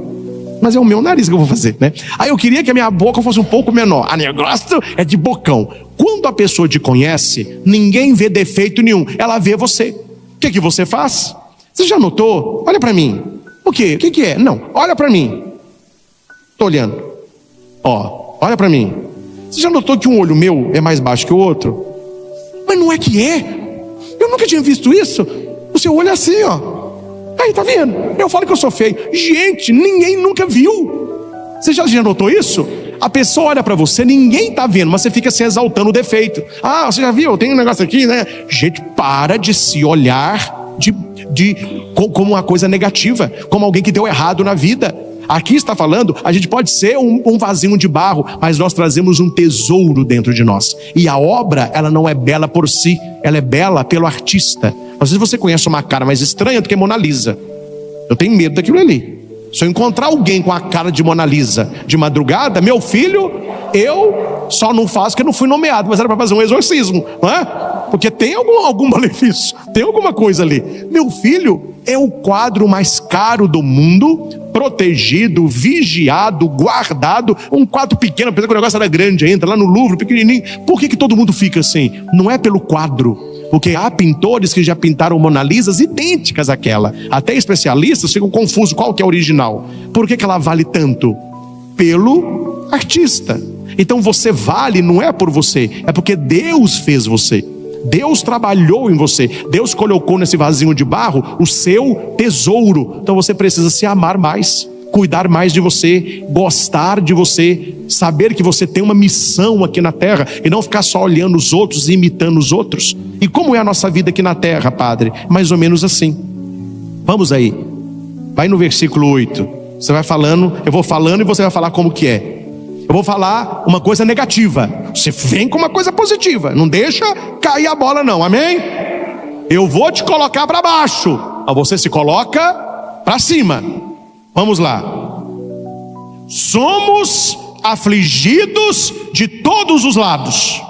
Mas é o meu nariz que eu vou fazer, né? Aí eu queria que a minha boca fosse um pouco menor. Ah, eu gosto é de bocão. Quando a pessoa te conhece, ninguém vê defeito nenhum. Ela vê você. O que você faz? Você já notou? Olha pra mim. O quê? O que é? Não, olha pra mim. Tô olhando. Ó, olha pra mim. Você já notou que um olho meu é mais baixo que o outro? Mas não é que é. Eu nunca tinha visto isso. O seu olho é assim, ó. Aí, tá vendo? Eu falo que eu sou feio. Gente, ninguém nunca viu. Você já notou isso? A pessoa olha pra você, ninguém tá vendo, mas você fica se exaltando o defeito. Ah, você já viu? Tem um negócio aqui, né? Gente, para de se olhar como uma coisa negativa, como alguém que deu errado na vida. Aqui está falando, a gente pode ser um vasinho de barro, mas nós trazemos um tesouro dentro de nós. E a obra, ela não é bela por si, ela é bela pelo artista. Às vezes você conhece uma cara mais estranha do que Mona Lisa. Eu tenho medo daquilo ali. Se eu encontrar alguém com a cara de Mona Lisa de madrugada, meu filho, eu só não faço porque eu não fui nomeado, mas era para fazer um exorcismo, não é? Porque tem algum malefício, tem alguma coisa ali. Meu filho é o quadro mais caro do mundo, protegido, vigiado, guardado. Um quadro pequeno, apesar que o negócio era grande ainda, lá no Louvre, pequenininho. Por que todo mundo fica assim? Não é pelo quadro, porque há pintores que já pintaram Mona Lisas idênticas àquela. Até especialistas ficam confusos qual que é a original. Por que ela vale tanto? Pelo artista. Então você vale não é por você, é porque Deus fez você. Deus trabalhou em você. Deus colocou nesse vasinho de barro o seu tesouro. Então você precisa se amar mais, cuidar mais de você, gostar de você, saber que você tem uma missão aqui na terra e não ficar só olhando os outros e imitando os outros. E como é a nossa vida aqui na terra, padre? Mais ou menos assim. Vamos aí. Vai no versículo 8. Você vai falando, eu vou falando e você vai falar como que é. Eu vou falar uma coisa negativa, você vem com uma coisa positiva. Não deixa cair a bola não, amém? Eu vou te colocar para baixo, você se coloca para cima. Vamos lá. Somos afligidos de todos os lados,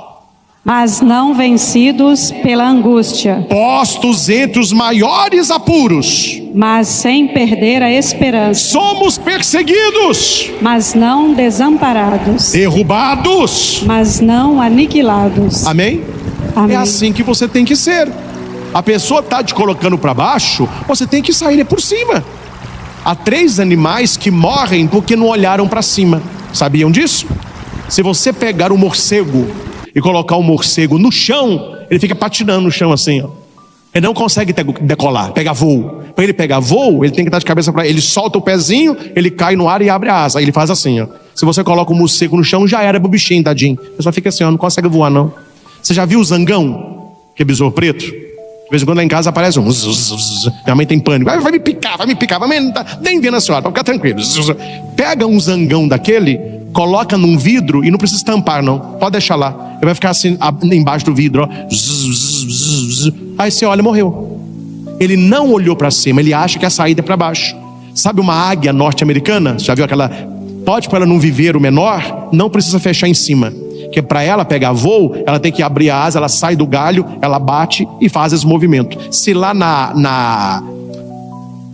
mas não vencidos pela angústia, postos entre os maiores apuros, mas sem perder a esperança. Somos perseguidos, mas não desamparados, derrubados, mas não aniquilados. Amém? Amém. É assim que você tem que ser. A pessoa está te colocando para baixo, você tem que sair por cima. Há 3 animais que morrem porque não olharam para cima. Sabiam disso? Se você pegar um morcego e colocar o morcego no chão, ele fica patinando no chão assim, ó. Ele não consegue decolar, pegar voo. Para ele pegar voo, ele tem que estar de cabeça para ele. Solta o pezinho, ele cai no ar e abre a asa. Aí ele faz assim, ó. Se você coloca o morcego no chão, já era pro bichinho, tadinho. Ele só fica assim, ó, não consegue voar não. Você já viu o zangão? Que é besouro preto? De vez em quando lá em casa aparece um. Minha mãe tem pânico. Vai me picar. Mãe não tá nem vendo a senhora, para ficar tranquilo. Pega um zangão daquele, coloca num vidro e não precisa tampar não. Pode deixar lá. Ele vai ficar assim embaixo do vidro, ó. Aí você olha, morreu. Ele não olhou para cima, ele acha que a saída é para baixo. Sabe uma águia norte-americana? Já viu aquela? Pode para ela não viver o menor, não precisa fechar em cima. Que para ela pegar voo, ela tem que abrir a asa, ela sai do galho, ela bate e faz esse movimento. Se lá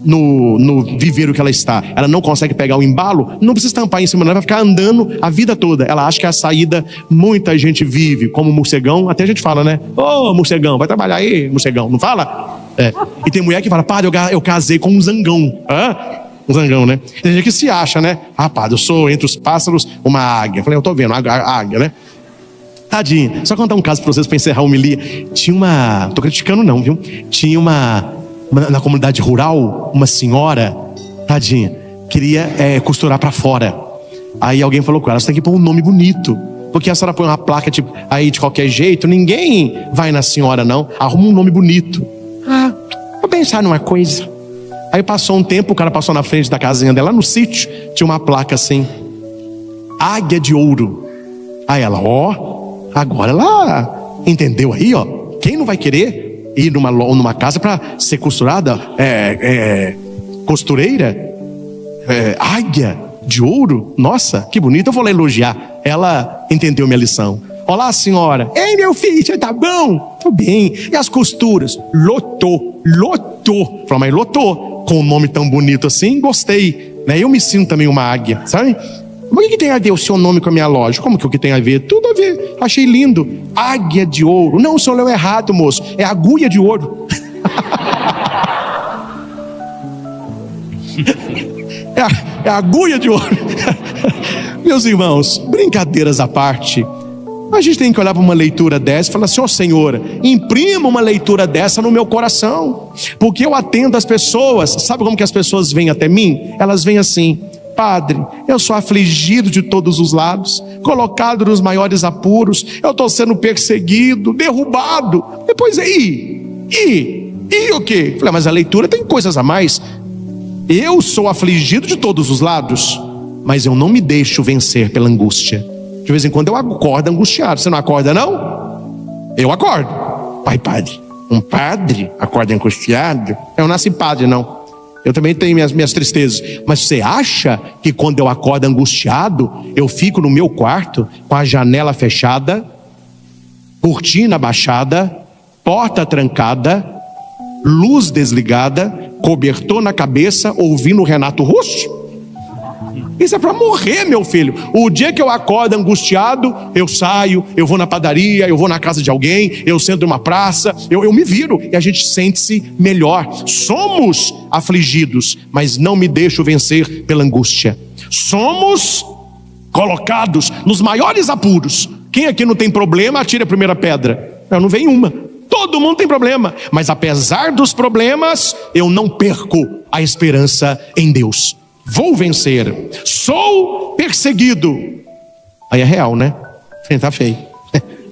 no viveiro que ela está, ela não consegue pegar o embalo, não precisa tampar em cima, ela vai ficar andando a vida toda. Ela acha que é a saída. Muita gente vive como morcegão, até a gente fala, né? Ô, morcegão, vai trabalhar aí, morcegão, não fala? E tem mulher que fala, padre, eu casei com um zangão. Um zangão, né? Tem gente que se acha, né? Ah, padre, eu sou entre os pássaros uma águia. Eu falei, eu tô vendo, a águia, né? Tadinho. Só contar um caso pra vocês pra encerrar a homilia. Tinha uma... Tô criticando não, viu? Tinha na comunidade rural, uma senhora, tadinha, queria costurar pra fora. Aí alguém falou com ela, você tem que pôr um nome bonito, porque a senhora põe uma placa tipo, aí de qualquer jeito, ninguém vai na senhora não. Arruma um nome bonito. Vou pensar numa coisa. Aí passou um tempo, o cara passou na frente da casinha dela, lá no sítio, tinha uma placa assim, Águia de Ouro. Aí ela, agora ela entendeu aí, ó. Quem não vai querer ir numa casa para ser costurada costureira, águia de ouro. Nossa, que bonito, eu vou lá elogiar. Ela entendeu minha lição. Olá, senhora. Ei, meu filho, você tá bom? Tô bem. E as costuras? Lotou. Falei, mas lotou. Com um nome tão bonito assim, gostei, né? Eu me sinto também uma águia, sabe? Mas o que tem a ver o seu nome com a minha loja? Como que o que tem a ver? Tudo a ver. Achei lindo. Águia de ouro. Não, o senhor leu errado, moço. É agulha de ouro. É agulha de ouro. Meus irmãos, brincadeiras à parte, a gente tem que olhar para uma leitura dessa e falar assim: ó Senhor, imprima uma leitura dessa no meu coração, porque eu atendo as pessoas. Sabe como que as pessoas vêm até mim? Elas vêm assim: Padre, eu sou afligido de todos os lados, colocado nos maiores apuros, eu estou sendo perseguido, derrubado. Depois e o quê? Falei, mas a leitura tem coisas a mais. Eu sou afligido de todos os lados, mas eu não me deixo vencer pela angústia. De vez em quando eu acordo angustiado. Você não acorda, não? Eu acordo. Pai, padre, um padre acorda angustiado? Eu não nasci padre, não. Eu também tenho minhas tristezas. Mas você acha que quando eu acordo angustiado, eu fico no meu quarto com a janela fechada, cortina baixada, porta trancada, luz desligada, cobertor na cabeça, ouvindo o Renato Russo? Isso é para morrer, meu filho. O dia que eu acordo angustiado, eu saio, eu vou na padaria, eu vou na casa de alguém, eu sento numa praça, eu me viro e a gente sente-se melhor. Somos afligidos, mas não me deixo vencer pela angústia. Somos colocados nos maiores apuros. Quem aqui não tem problema, atire a primeira pedra. Não vem uma. Todo mundo tem problema, mas apesar dos problemas, eu não perco a esperança em Deus. Vou vencer. Sou perseguido. Aí é real, né? Tá feio.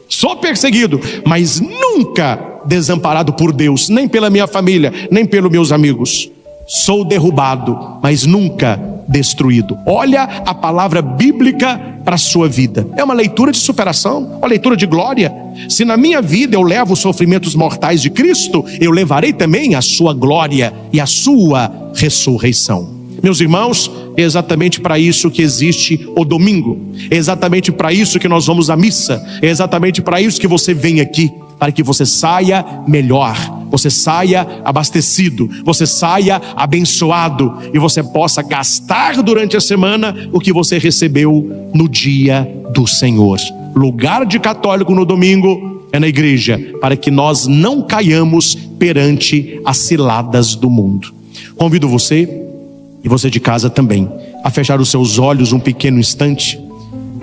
Sou perseguido, mas nunca desamparado por Deus, nem pela minha família, nem pelos meus amigos. Sou derrubado, mas nunca destruído. Olha a palavra bíblica para a sua vida. É uma leitura de superação, uma leitura de glória. Se na minha vida eu levo os sofrimentos mortais de Cristo, eu levarei também a sua glória e a sua ressurreição. Meus irmãos, é exatamente para isso que existe o domingo. É exatamente para isso que nós vamos à missa. É exatamente para isso que você vem aqui, para que você saia melhor, você saia abastecido, você saia abençoado e você possa gastar durante a semana o que você recebeu no dia do Senhor. Lugar de católico no domingo é na igreja, para que nós não caiamos perante as ciladas do mundo. Convido você, e você de casa também, a fechar os seus olhos um pequeno instante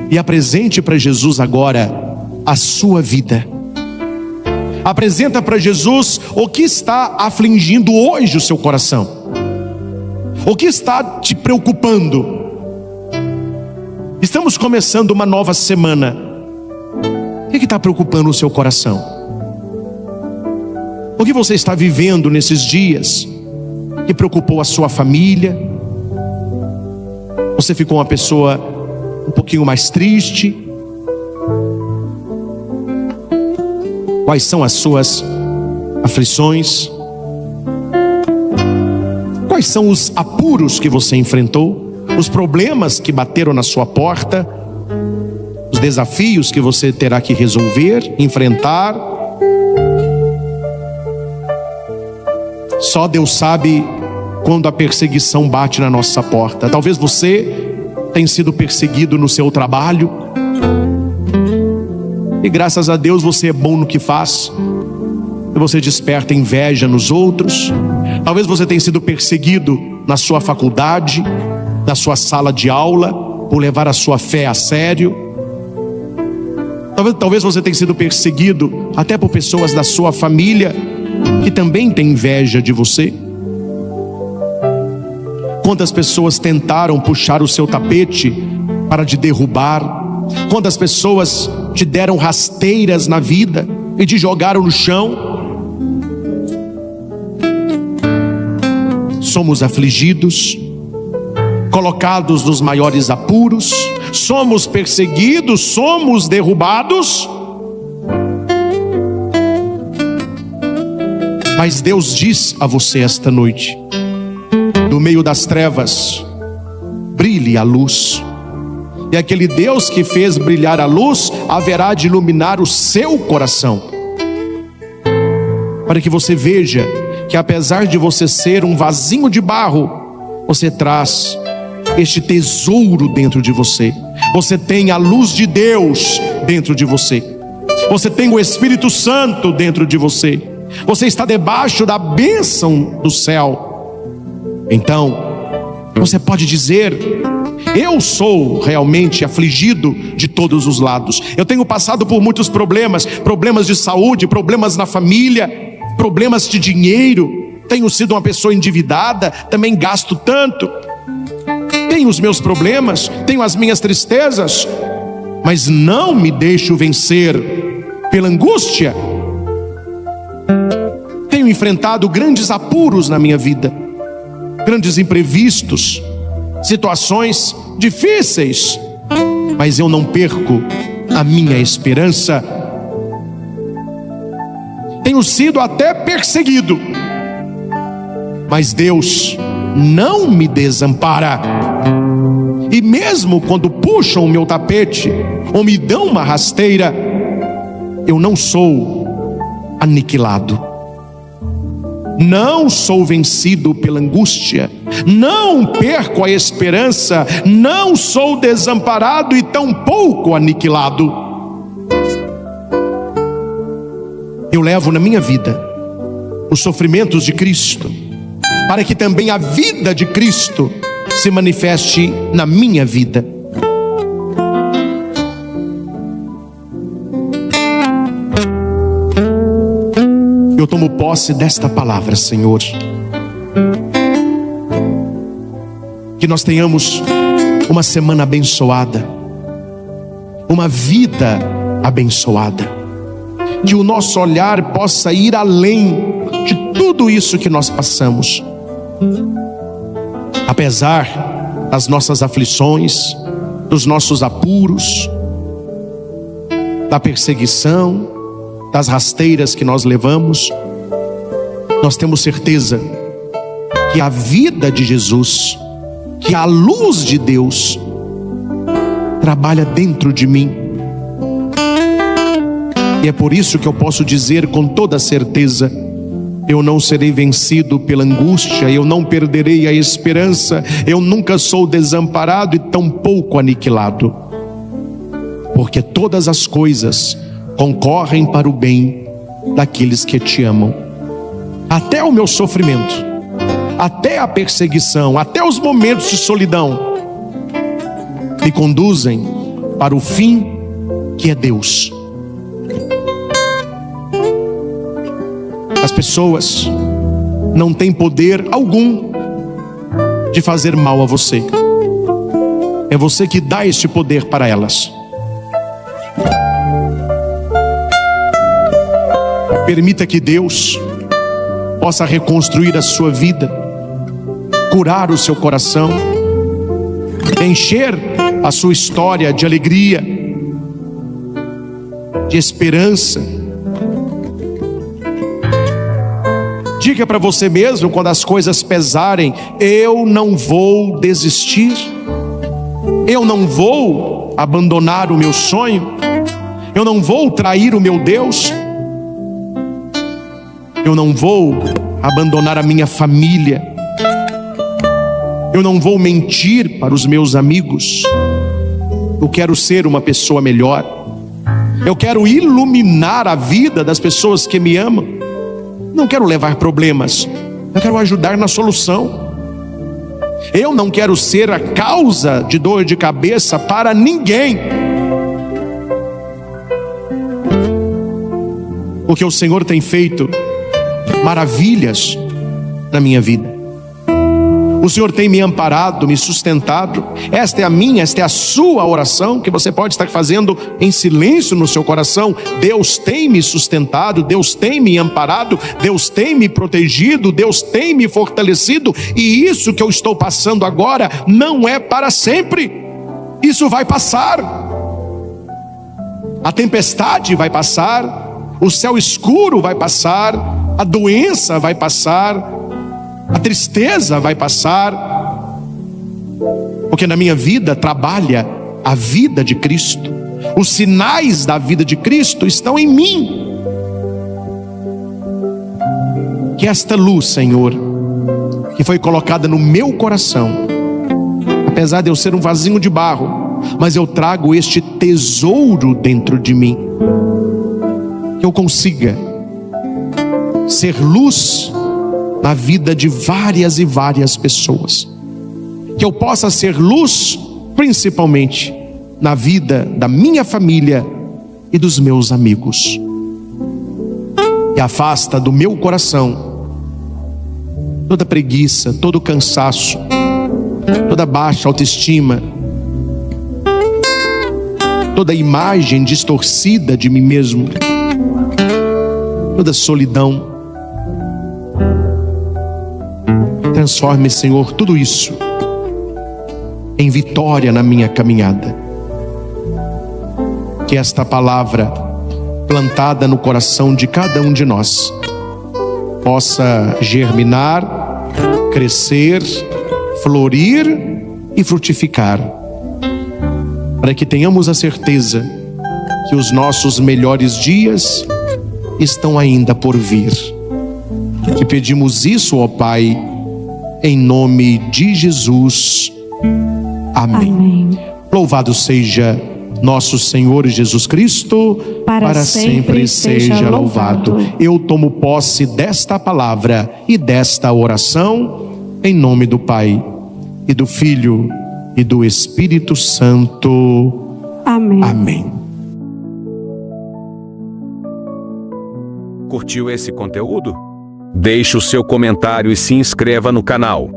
e apresente para Jesus agora a sua vida. Apresenta para Jesus o que está afligindo hoje o seu coração, o que está te preocupando. Estamos começando uma nova semana. O que está preocupando o seu coração? O que você está vivendo nesses dias que preocupou a sua família? Você ficou uma pessoa um pouquinho mais triste? Quais são as suas aflições? Quais são os apuros que você enfrentou? Os problemas que bateram na sua porta? Os desafios que você terá que resolver, enfrentar? Só Deus sabe quando a perseguição bate na nossa porta. Talvez você tenha sido perseguido no seu trabalho, e graças a Deus você é bom no que faz, e você desperta inveja nos outros. Talvez você tenha sido perseguido na sua faculdade, na sua sala de aula, por levar a sua fé a sério. Talvez você tenha sido perseguido até por pessoas da sua família que também têm inveja de você. Quantas pessoas tentaram puxar o seu tapete para te derrubar? Quantas pessoas te deram rasteiras na vida e te jogaram no chão? Somos afligidos, colocados nos maiores apuros, somos perseguidos, somos derrubados. Mas Deus diz a você esta noite: no meio das trevas brilhe a luz. E aquele Deus que fez brilhar a luz haverá de iluminar o seu coração, para que você veja que apesar de você ser um vasinho de barro, você traz este tesouro dentro de você. Você tem a luz de Deus dentro de você. Você tem o Espírito Santo dentro de você. Você está debaixo da bênção do céu. Então, você pode dizer: eu sou realmente afligido de todos os lados. Eu tenho passado por muitos problemas, problemas de saúde, problemas na família, problemas de dinheiro. Tenho sido uma pessoa endividada, também gasto tanto. Tenho os meus problemas, tenho as minhas tristezas, mas não me deixo vencer pela angústia. Tenho enfrentado grandes apuros na minha vida, grandes imprevistos, situações difíceis, mas eu não perco a minha esperança. Tenho sido até perseguido, mas Deus não me desampara. E mesmo quando puxam o meu tapete ou me dão uma rasteira, eu não sou aniquilado. Não sou vencido pela angústia, não perco a esperança, não sou desamparado e tampouco aniquilado. Eu levo na minha vida os sofrimentos de Cristo, para que também a vida de Cristo se manifeste na minha vida. Eu tomo posse desta palavra, Senhor. Que nós tenhamos uma semana abençoada, uma vida abençoada. Que o nosso olhar possa ir além de tudo isso que nós passamos. Apesar das nossas aflições, dos nossos apuros, da perseguição, das rasteiras que nós levamos, nós temos certeza que a vida de Jesus, que a luz de Deus trabalha dentro de mim. E é por isso que eu posso dizer com toda certeza: eu não serei vencido pela angústia, eu não perderei a esperança, eu nunca sou desamparado e tampouco aniquilado, porque todas as coisas concorrem para o bem daqueles que te amam. Até o meu sofrimento, até a perseguição, até os momentos de solidão me conduzem para o fim, que é Deus. As pessoas não têm poder algum de fazer mal a você. É você que dá este poder para elas. Permita que Deus possa reconstruir a sua vida, curar o seu coração, encher a sua história de alegria, de esperança. Diga para você mesmo, quando as coisas pesarem: eu não vou desistir, eu não vou abandonar o meu sonho, eu não vou trair o meu Deus, eu não vou abandonar a minha família, eu não vou mentir para os meus amigos. Eu quero ser uma pessoa melhor, eu quero iluminar a vida das pessoas que me amam. Não quero levar problemas, eu quero ajudar na solução. Eu não quero ser a causa de dor de cabeça para ninguém, porque o Senhor tem feito maravilhas na minha vida. O Senhor tem me amparado, me sustentado. Esta é a minha, esta é a sua oração, que você pode estar fazendo em silêncio no seu coração. Deus tem me sustentado, Deus tem me amparado, Deus tem me protegido, Deus tem me fortalecido. E isso que eu estou passando agora não é para sempre. Isso vai passar. A tempestade vai passar, o céu escuro vai passar, a doença vai passar, a tristeza vai passar, porque na minha vida trabalha a vida de Cristo. Os sinais da vida de Cristo estão em mim. Que esta luz, Senhor, que foi colocada no meu coração, apesar de eu ser um vasinho de barro, mas eu trago este tesouro dentro de mim, que eu consiga ser luz na vida de várias e várias pessoas, que eu possa ser luz principalmente na vida da minha família e dos meus amigos. E afasta do meu coração toda preguiça, todo cansaço, toda baixa autoestima, toda imagem distorcida de mim mesmo, toda solidão. Transforme, Senhor, tudo isso em vitória na minha caminhada. Que esta palavra plantada no coração de cada um de nós possa germinar, crescer, florir e frutificar, para que tenhamos a certeza que os nossos melhores dias estão ainda por vir. Te pedimos isso, ó Pai, em nome de Jesus. Amém. Amém. Louvado seja nosso Senhor Jesus Cristo, para sempre seja louvado. Eu tomo posse desta palavra e desta oração, em nome do Pai, e do Filho, e do Espírito Santo. Amém. Amém. Curtiu esse conteúdo? Deixe o seu comentário e se inscreva no canal.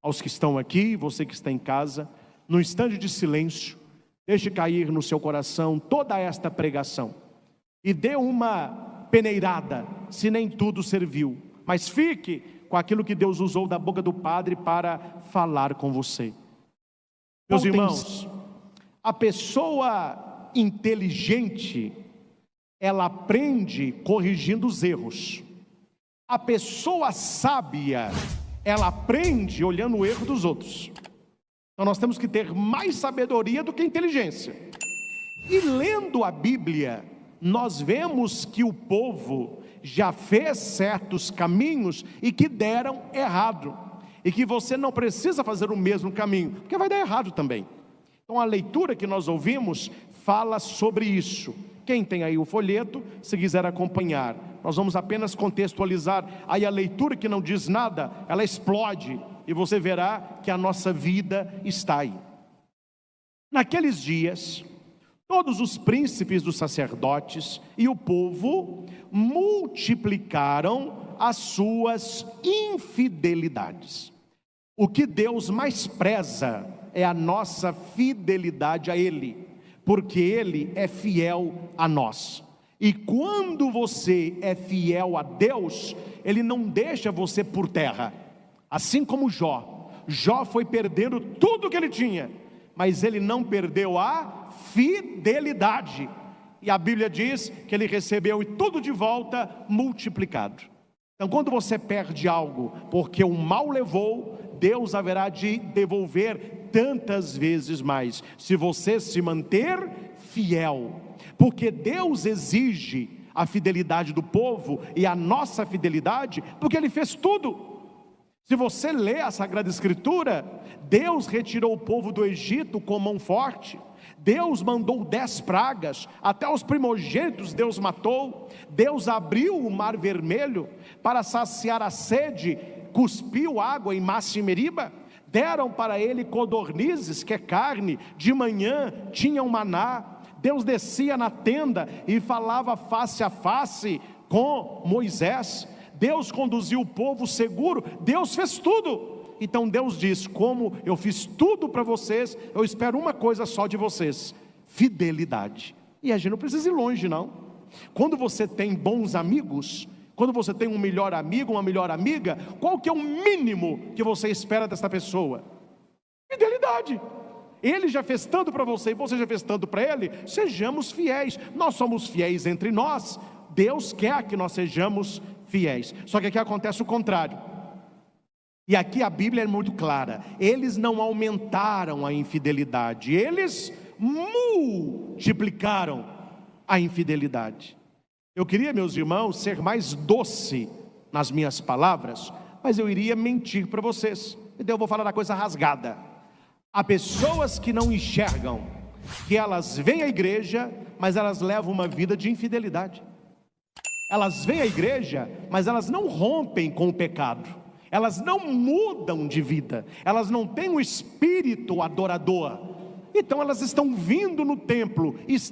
Aos que estão aqui, você que está em casa, no instante de silêncio, deixe cair no seu coração toda esta pregação e dê uma peneirada, se nem tudo serviu, mas fique com aquilo que Deus usou da boca do Padre para falar com você. Meus irmãos, a pessoa inteligente, ela aprende corrigindo os erros. A pessoa sábia, ela aprende olhando o erro dos outros. Então nós temos que ter mais sabedoria do que inteligência. E lendo a Bíblia, nós vemos que o povo já fez certos caminhos e que deram errado. E que você não precisa fazer o mesmo caminho, porque vai dar errado também. Então a leitura que nós ouvimos fala sobre isso. Quem tem aí o folheto, se quiser acompanhar, nós vamos apenas contextualizar. Aí a leitura que não diz nada, ela explode e você verá que a nossa vida está aí. Naqueles dias, todos os príncipes dos sacerdotes e o povo multiplicaram as suas infidelidades. O que Deus mais preza é a nossa fidelidade a Ele, porque Ele é fiel a nós. E quando você é fiel a Deus, Ele não deixa você por terra. Assim como Jó foi perdendo tudo que ele tinha, mas ele não perdeu a fidelidade. E a Bíblia diz que ele recebeu tudo de volta multiplicado. Então quando você perde algo porque o mal levou, Deus haverá de devolver tantas vezes mais, se você se manter fiel, porque Deus exige a fidelidade do povo e a nossa fidelidade, porque Ele fez tudo. Se você lê a Sagrada Escritura, Deus retirou o povo do Egito com mão forte, Deus mandou 10 pragas, até os primogênitos Deus matou, Deus abriu o mar vermelho para saciar a sede, cuspiu água em Massa e Meriba, deram para ele codornizes, que é carne, de manhã tinham maná, Deus descia na tenda e falava face a face com Moisés, Deus conduziu o povo seguro, Deus fez tudo. Então Deus diz: como eu fiz tudo para vocês, eu espero uma coisa só de vocês: fidelidade. E a gente não precisa ir longe, não. Quando você tem bons amigos, quando você tem um melhor amigo, uma melhor amiga, qual que é o mínimo que você espera dessa pessoa? Fidelidade. Ele já fez tanto para você e você já fez tanto para ele. Sejamos fiéis. Nós somos fiéis entre nós. Deus quer que nós sejamos fiéis. Só que aqui acontece o contrário. E aqui a Bíblia é muito clara: eles não aumentaram a infidelidade, eles multiplicaram a infidelidade. Eu queria, meus irmãos, ser mais doce nas minhas palavras, mas eu iria mentir para vocês. Então eu vou falar da coisa rasgada. Há pessoas que não enxergam que elas vêm à igreja, mas elas levam uma vida de infidelidade. Elas vêm à igreja, mas elas não rompem com o pecado. Elas não mudam de vida. Elas não têm um espírito adorador. Então elas estão vindo no templo, mas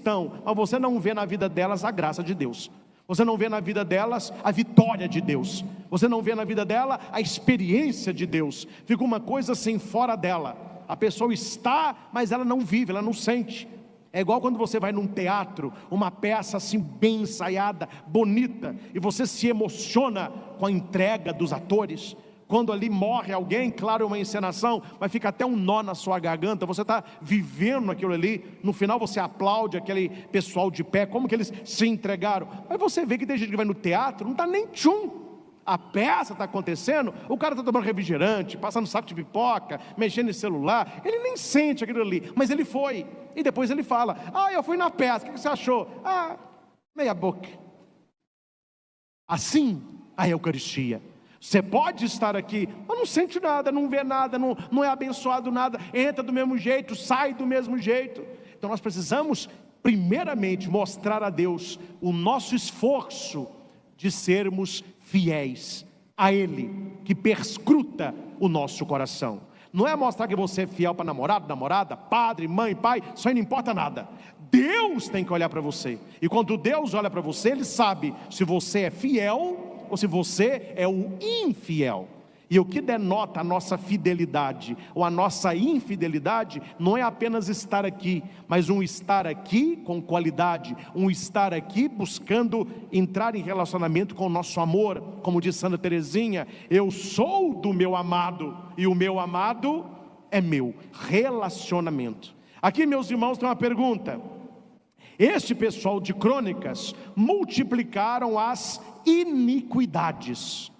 você não vê na vida delas a graça de Deus. Você não vê na vida delas a vitória de Deus. Você não vê na vida dela a experiência de Deus. Fica uma coisa assim fora dela. A pessoa está, mas ela não vive, ela não sente. É igual quando você vai num teatro, uma peça assim bem ensaiada, bonita, e você se emociona com a entrega dos atores. Quando ali morre alguém, claro, é uma encenação, mas fica até um nó na sua garganta. Você está vivendo aquilo ali. No final você aplaude aquele pessoal de pé, como que eles se entregaram. Mas você vê que tem gente que vai no teatro, não está nem tchum. A peça está acontecendo, o cara está tomando refrigerante, passando saco de pipoca, mexendo em celular. Ele nem sente aquilo ali, mas ele foi. E depois ele fala: eu fui na peça, o que você achou? Meia boca. Assim a Eucaristia. Você pode estar aqui, mas não sente nada, não vê nada, não é abençoado nada, entra do mesmo jeito, sai do mesmo jeito. Então nós precisamos primeiramente mostrar a Deus o nosso esforço de sermos fiéis a Ele, que perscruta o nosso coração. Não é mostrar que você é fiel para namorado, namorada, padre, mãe, pai, isso aí não importa nada. Deus tem que olhar para você. E quando Deus olha para você, Ele sabe se você é fiel ou se você é o infiel. E o que denota a nossa fidelidade ou a nossa infidelidade não é apenas estar aqui, mas um estar aqui com qualidade, um estar aqui buscando entrar em relacionamento com o nosso amor. Como diz Santa Teresinha: eu sou do meu amado e o meu amado é meu. Relacionamento. Aqui, meus irmãos, tem uma pergunta. Este pessoal de Crônicas multiplicaram as iniquidades.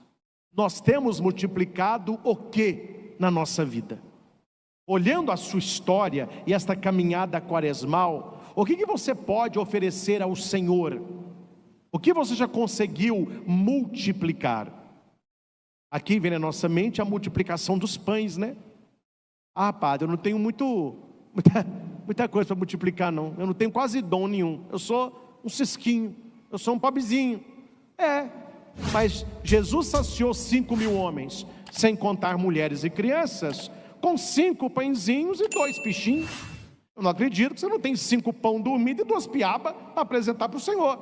Nós temos multiplicado o que na nossa vida? Olhando a sua história e esta caminhada quaresmal, o que você pode oferecer ao Senhor? O que você já conseguiu multiplicar? Aqui vem na nossa mente a multiplicação dos pães, né? Padre, eu não tenho muita coisa para multiplicar, não. Eu não tenho quase dom nenhum. Eu sou um cisquinho, eu sou um pobrezinho. Mas Jesus saciou 5.000 homens, sem contar mulheres e crianças, com 5 pãezinhos e 2 peixinhos. Eu não acredito que você não tem 5 pão dormido e 2 piabas para apresentar para o Senhor.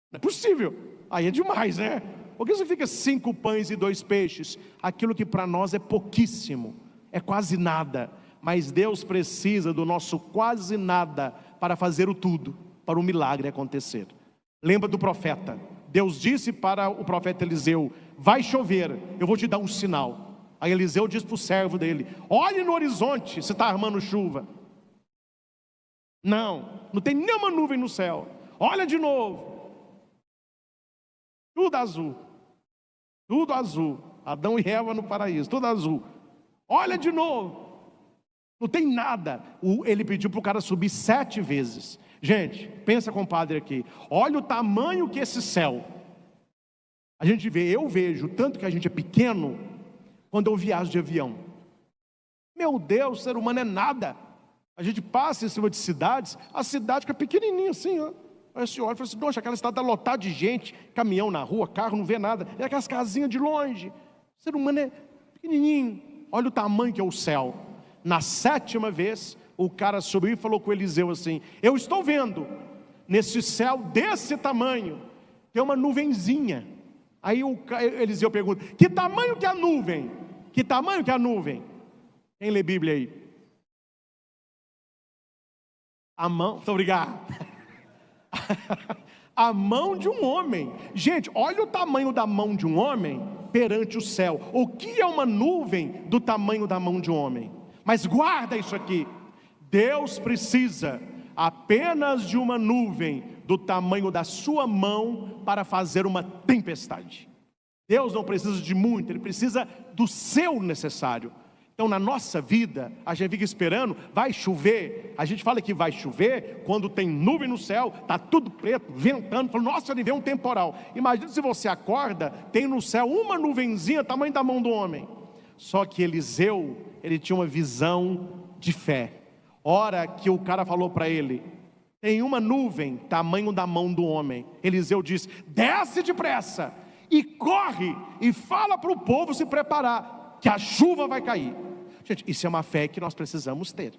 Não é possível. Aí é demais, né? Por que você fica 5 pães e 2 peixes? Aquilo que para nós é pouquíssimo, é quase nada. Mas Deus precisa do nosso quase nada para fazer o tudo, para o milagre acontecer. Lembra do profeta? Deus disse para o profeta Eliseu: vai chover, eu vou te dar um sinal. Aí Eliseu diz para o servo dele: olhe no horizonte se está armando chuva. Não tem nenhuma nuvem no céu. Olha de novo, tudo azul. Adão e Eva no paraíso, tudo azul. Olha de novo, não tem nada. Ele pediu para o cara subir 7 vezes. Gente, pensa, compadre, aqui. Olha o tamanho que esse céu. Eu vejo tanto que a gente é pequeno quando eu viajo de avião. Meu Deus, o ser humano é nada. A gente passa em cima de cidades, a cidade fica pequenininha assim, ó. Aí você olha e fala assim: nossa, aquela cidade está lotada de gente, caminhão na rua, carro, não vê nada. E aquelas casinhas de longe. O ser humano é pequenininho. Olha o tamanho que é o céu. Na 7ª vez, o cara subiu e falou com Eliseu assim: eu estou vendo, nesse céu desse tamanho, tem uma nuvenzinha. Aí Eliseu pergunta: que tamanho que é a nuvem? Que tamanho que é a nuvem? Quem lê Bíblia aí? A mão, muito obrigado. A mão de um homem. Gente, olha o tamanho da mão de um homem perante o céu. O que é uma nuvem do tamanho da mão de um homem? Mas guarda isso aqui. Deus precisa apenas de uma nuvem do tamanho da sua mão para fazer uma tempestade. Deus não precisa de muito, Ele precisa do seu necessário. Então na nossa vida, a gente fica esperando, vai chover. A gente fala que vai chover quando tem nuvem no céu, está tudo preto, ventando, fala, nossa, ele vem um temporal. Imagina se você acorda, tem no céu uma nuvenzinha, tamanho da mão do homem. Só que Eliseu, ele tinha uma visão de fé. Hora que o cara falou para ele, tem uma nuvem, tamanho da mão do homem. Eliseu disse, desce depressa, e corre, e fala para o povo se preparar, que a chuva vai cair. Gente, isso é uma fé que nós precisamos ter.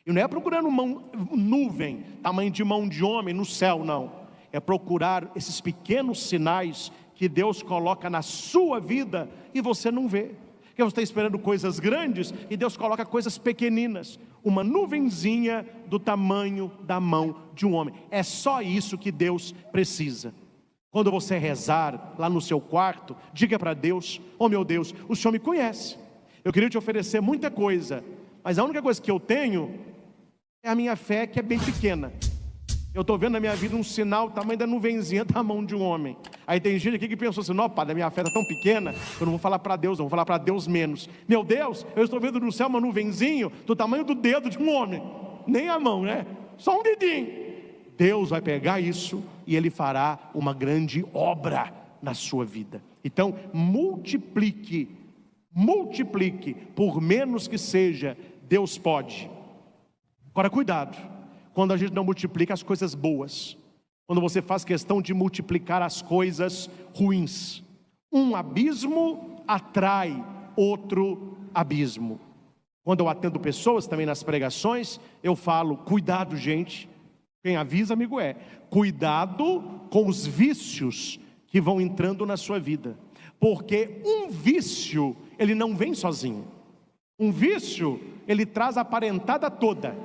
E não é procurando uma nuvem, tamanho de mão de homem no céu, não. É procurar esses pequenos sinais que Deus coloca na sua vida e você não vê. Porque você está esperando coisas grandes e Deus coloca coisas pequeninas. Uma nuvenzinha do tamanho da mão de um homem. É só isso que Deus precisa. Quando você rezar lá no seu quarto, diga para Deus, oh meu Deus, o Senhor me conhece. Eu queria te oferecer muita coisa, mas a única coisa que eu tenho é a minha fé, que é bem pequena. Eu estou vendo na minha vida um sinal, tamanho da nuvenzinha da mão de um homem. Aí tem gente aqui que pensou assim, não, Padre, a minha fé está tão pequena, eu não vou falar para Deus, não vou falar para Deus menos. Meu Deus, eu estou vendo no céu uma nuvenzinho do tamanho do dedo de um homem. Nem a mão, né? Só um dedinho. Deus vai pegar isso e Ele fará uma grande obra na sua vida. Então, multiplique, por menos que seja, Deus pode. Agora, cuidado. Quando a gente não multiplica as coisas boas, quando você faz questão de multiplicar as coisas ruins, um abismo atrai outro abismo. Quando eu atendo pessoas também nas pregações, eu falo, cuidado gente, quem avisa amigo é, cuidado com os vícios que vão entrando na sua vida, porque um vício, ele não vem sozinho, um vício, ele traz a parentada toda.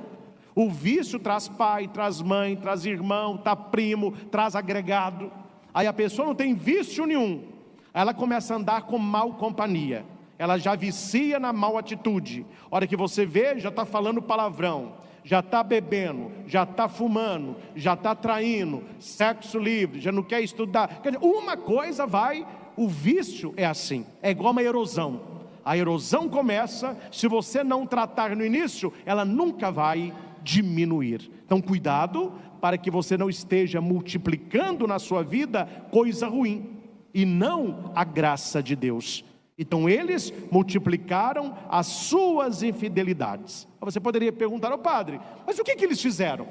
O vício traz pai, traz mãe, traz irmão, traz primo, traz agregado. Aí a pessoa não tem vício nenhum. Aí ela começa a andar com mal companhia. Ela já vicia na mal atitude. A hora que você vê, já está falando palavrão, já está bebendo, já está fumando, já está traindo, sexo livre, já não quer estudar. Quer dizer, uma coisa vai, o vício é assim, é igual uma erosão. A erosão começa, se você não tratar no início, ela nunca vai diminuir. Então cuidado para que você não esteja multiplicando na sua vida coisa ruim e não a graça de Deus. Então eles multiplicaram as suas infidelidades. Você poderia perguntar ao padre, mas o que eles fizeram?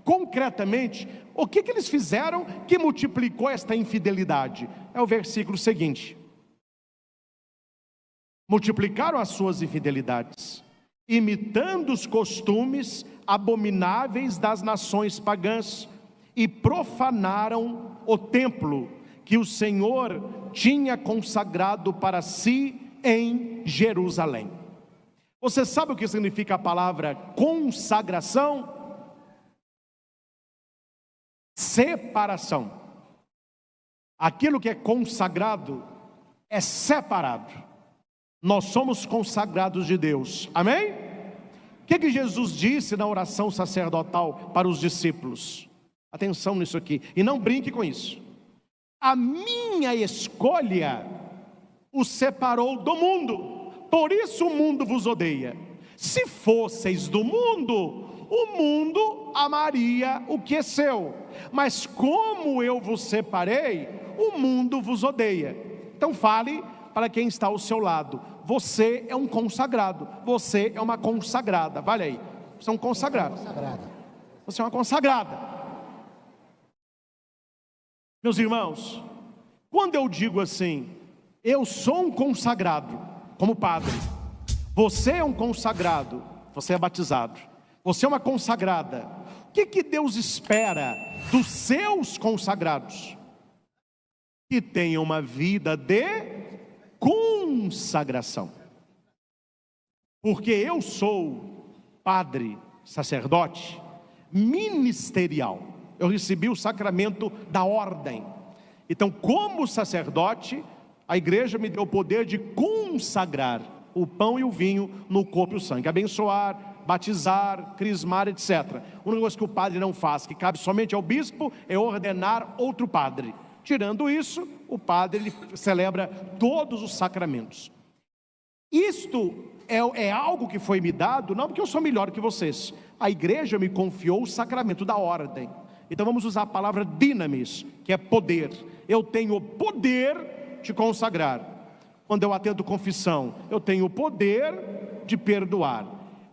Concretamente, o que eles fizeram que multiplicou esta infidelidade? É o versículo seguinte: multiplicaram as suas infidelidades, imitando os costumes abomináveis das nações pagãs, e profanaram o templo que o Senhor tinha consagrado para si em Jerusalém. Você sabe o que significa a palavra consagração? Separação. Aquilo que é consagrado é separado. Nós somos consagrados de Deus, amém? O que Jesus disse na oração sacerdotal para os discípulos? Atenção nisso aqui, e não brinque com isso. A minha escolha os separou do mundo, por isso o mundo vos odeia. Se fosseis do mundo, o mundo amaria o que é seu, mas como eu vos separei, o mundo vos odeia. Então fale para quem está ao seu lado, você é um consagrado, você é uma consagrada. Vale aí, você é um consagrado, você é uma consagrada. Meus irmãos, quando eu digo assim, eu sou um consagrado, como padre, você é um consagrado, você é batizado, você é uma consagrada, o que Deus espera dos seus consagrados? Que tenham uma vida de consagração. Porque eu sou padre, sacerdote, ministerial. Eu recebi o sacramento da ordem. Então, como sacerdote, a igreja me deu o poder de consagrar o pão e o vinho no corpo e o sangue, abençoar, batizar, crismar, etc. Uma coisa que o padre não faz, que cabe somente ao bispo, é ordenar outro padre. Tirando isso, o padre ele celebra todos os sacramentos. Isto é algo que foi me dado, não porque eu sou melhor que vocês. A igreja me confiou o sacramento da ordem. Então vamos usar a palavra dinamis, que é poder. Eu tenho o poder de consagrar. Quando eu atendo confissão, eu tenho o poder de perdoar.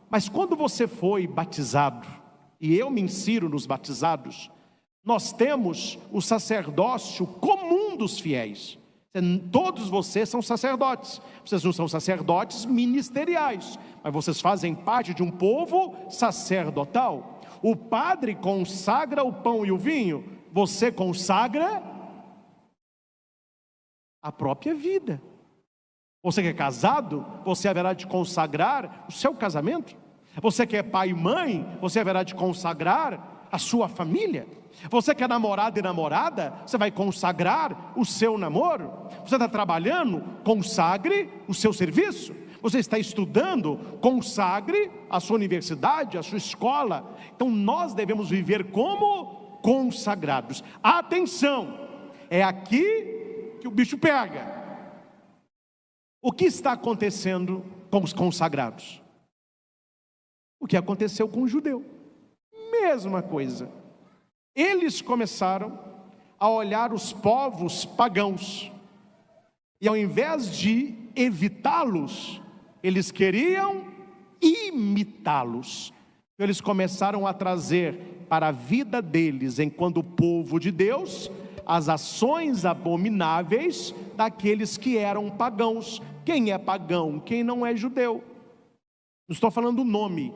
Mas quando você foi batizado, e eu me insiro nos batizados, nós temos o sacerdócio comum dos fiéis. Todos vocês são sacerdotes. Vocês não são sacerdotes ministeriais, mas vocês fazem parte de um povo sacerdotal. O padre consagra o pão e o vinho, você consagra a própria vida. Você que é casado, você haverá de consagrar o seu casamento. Você que é pai e mãe, você haverá de consagrar a sua família. Você que é namorado e namorada, você vai consagrar o seu namoro. Você está trabalhando, consagre o seu serviço. Você está estudando, consagre a sua universidade, a sua escola. Então nós devemos viver como consagrados. Atenção, é aqui que o bicho pega. O que está acontecendo com os consagrados? O que aconteceu com o judeu? Mesma coisa. Eles começaram a olhar os povos pagãos, e ao invés de evitá-los, eles queriam imitá-los. Eles começaram a trazer para a vida deles, enquanto povo de Deus, as ações abomináveis daqueles que eram pagãos. Quem é pagão? Quem não é judeu? Não estou falando o nome.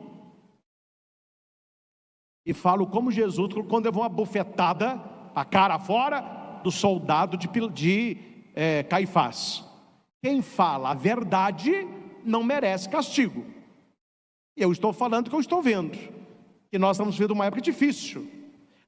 E falo como Jesus, quando levou uma bufetada, a cara fora, do soldado de Caifás. Quem fala a verdade não merece castigo. E eu estou falando o que eu estou vendo, que nós estamos vivendo uma época difícil.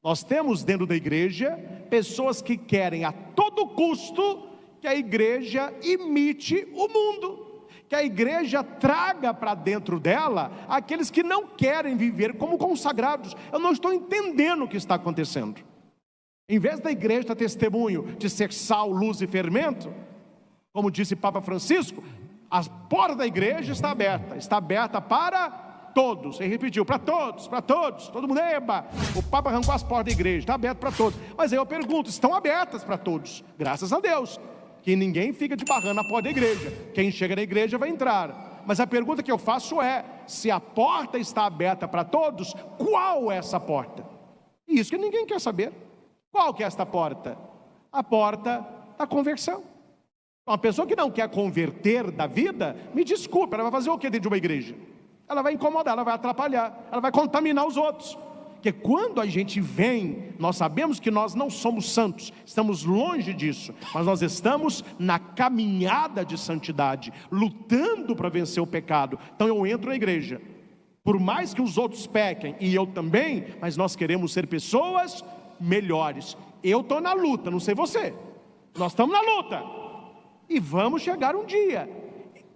Nós temos dentro da igreja pessoas que querem a todo custo que a igreja imite o mundo, que a igreja traga para dentro dela aqueles que não querem viver como consagrados. Eu não estou entendendo o que está acontecendo. Em vez da igreja dar testemunho de ser sal, luz e fermento, como disse Papa Francisco, a porta da igreja está aberta para todos. Ele repetiu, para todos, todo mundo, eba! O Papa arrancou as portas da igreja, está aberto para todos. Mas aí eu pergunto, estão abertas para todos? Graças a Deus, que ninguém fica de barrando na porta da igreja. Quem chega na igreja vai entrar. Mas a pergunta que eu faço é, se a porta está aberta para todos, qual é essa porta? E isso que ninguém quer saber. Qual que é esta porta? A porta da conversão. Uma pessoa que não quer converter da vida, me desculpe, ela vai fazer o que dentro de uma igreja? Ela vai incomodar, ela vai atrapalhar, ela vai contaminar os outros. Porque quando a gente vem, nós sabemos que nós não somos santos, estamos longe disso, mas nós estamos na caminhada de santidade, lutando para vencer o pecado. Então eu entro na igreja, por mais que os outros pequem, e eu também, mas nós queremos ser pessoas melhores. Eu estou na luta, não sei você, nós estamos na luta, e vamos chegar um dia.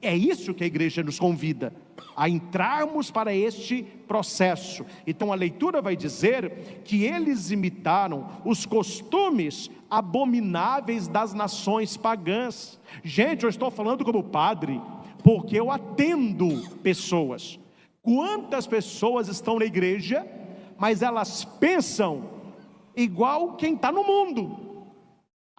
É isso que a igreja nos convida, a entrarmos para este processo. Então a leitura vai dizer que eles imitaram os costumes abomináveis das nações pagãs. Gente, eu estou falando como padre, porque eu atendo pessoas. Quantas pessoas estão na igreja, mas elas pensam igual quem está no mundo.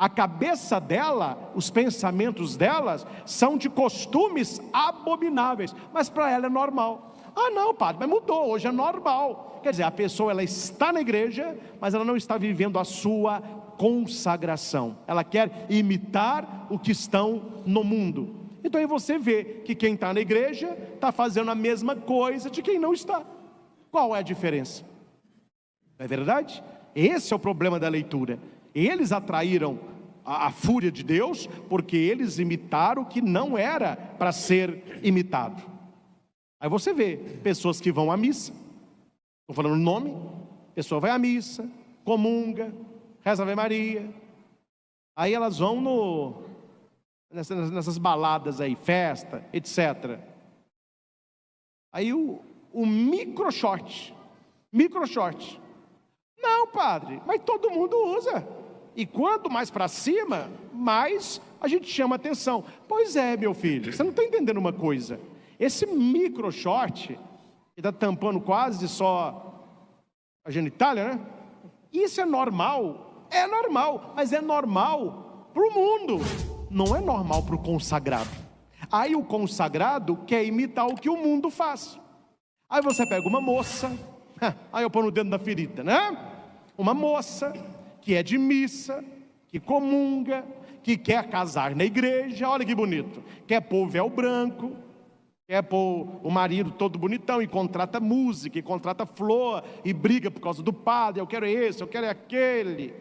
A cabeça dela, os pensamentos delas são de costumes abomináveis, mas para ela é normal. Ah não, padre, mas mudou, hoje é normal. Quer dizer, a pessoa ela está na igreja, mas ela não está vivendo a sua consagração. Ela quer imitar o que estão no mundo. Então aí você vê que quem está na igreja está fazendo a mesma coisa de quem não está. Qual é a diferença? Não é verdade? Esse é o problema da leitura. Eles atraíram a fúria de Deus, porque eles imitaram o que não era para ser imitado. Aí você vê pessoas que vão à missa, estou falando o nome, a pessoa vai à missa, comunga, reza Ave Maria, aí elas vão nessas baladas aí, festa, etc. Aí o micro short, não, padre, mas todo mundo usa, e quanto mais para cima, mais a gente chama atenção. Pois é, meu filho, você não está entendendo uma coisa, esse micro short, que está tampando quase só a genitália, né? Isso é normal, mas é normal para o mundo, não é normal para o consagrado. Aí o consagrado quer imitar o que o mundo faz. Aí você pega uma moça, aí eu ponho o dedo na ferida, né? Uma moça que é de missa, que comunga, que quer casar na igreja, olha que bonito, quer pôr o véu branco, quer pôr o marido todo bonitão, e contrata música, e contrata flor, e briga por causa do padre, eu quero esse, eu quero aquele,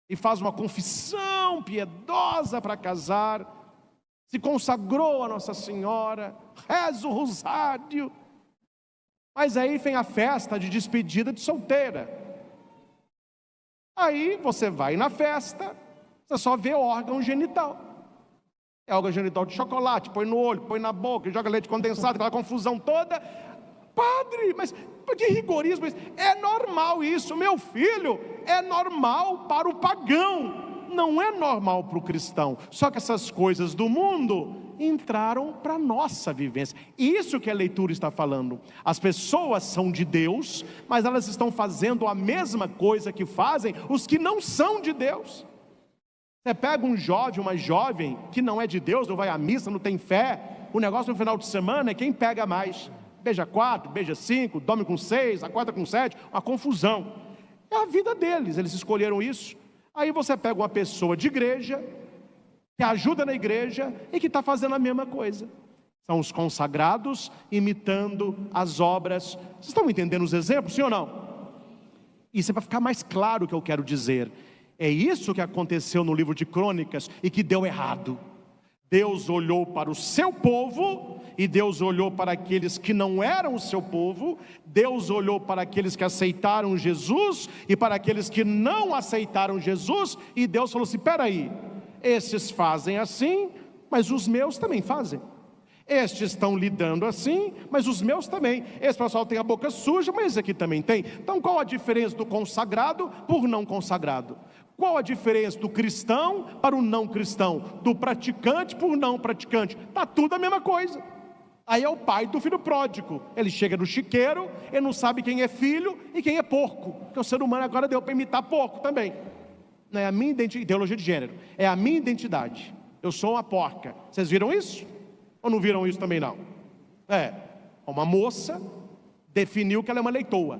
e faz uma confissão piedosa para casar, se consagrou a Nossa Senhora, reza o rosário, mas aí vem a festa de despedida de solteira. Aí você vai na festa, você só vê órgão genital. É órgão genital de chocolate, põe no olho, põe na boca, joga leite condensado, aquela confusão toda. Padre, mas que rigorismo isso? É normal isso, meu filho, é normal para o pagão, não é normal para o cristão. Só que essas coisas do mundo entraram para a nossa vivência. Isso que a leitura está falando. As pessoas são de Deus, mas elas estão fazendo a mesma coisa que fazem os que não são de Deus. Você pega um jovem, uma jovem que não é de Deus, não vai à missa, não tem fé, o negócio no final de semana é quem pega mais. Beija 4, beija 5, dorme com 6, acorda com 7, uma confusão. É a vida deles, eles escolheram isso. Aí você pega uma pessoa de igreja, que ajuda na igreja e que está fazendo a mesma coisa. São os consagrados imitando as obras. Vocês estão entendendo os exemplos, sim ou não? Isso é para ficar mais claro o que eu quero dizer. É isso que aconteceu no livro de Crônicas e que deu errado. Deus olhou para o seu povo e Deus olhou para aqueles que não eram o seu povo. Deus olhou para aqueles que aceitaram Jesus e para aqueles que não aceitaram Jesus, e Deus falou assim: espera aí, estes fazem assim, mas os meus também fazem. Estes estão lidando assim, mas os meus também. Esse pessoal tem a boca suja, mas esse aqui também tem. Então qual a diferença do consagrado por não consagrado? Qual a diferença do cristão para o não cristão? Do praticante por não praticante? Está tudo a mesma coisa. Aí é o pai do filho pródigo. Ele chega no chiqueiro, ele não sabe quem é filho e quem é porco, porque o ser humano agora deu para imitar porco também. Não é a minha identidade, ideologia de gênero, é a minha identidade. Eu sou uma porca. Vocês viram isso? Ou não viram isso também não? Uma moça definiu que ela é uma leitoa.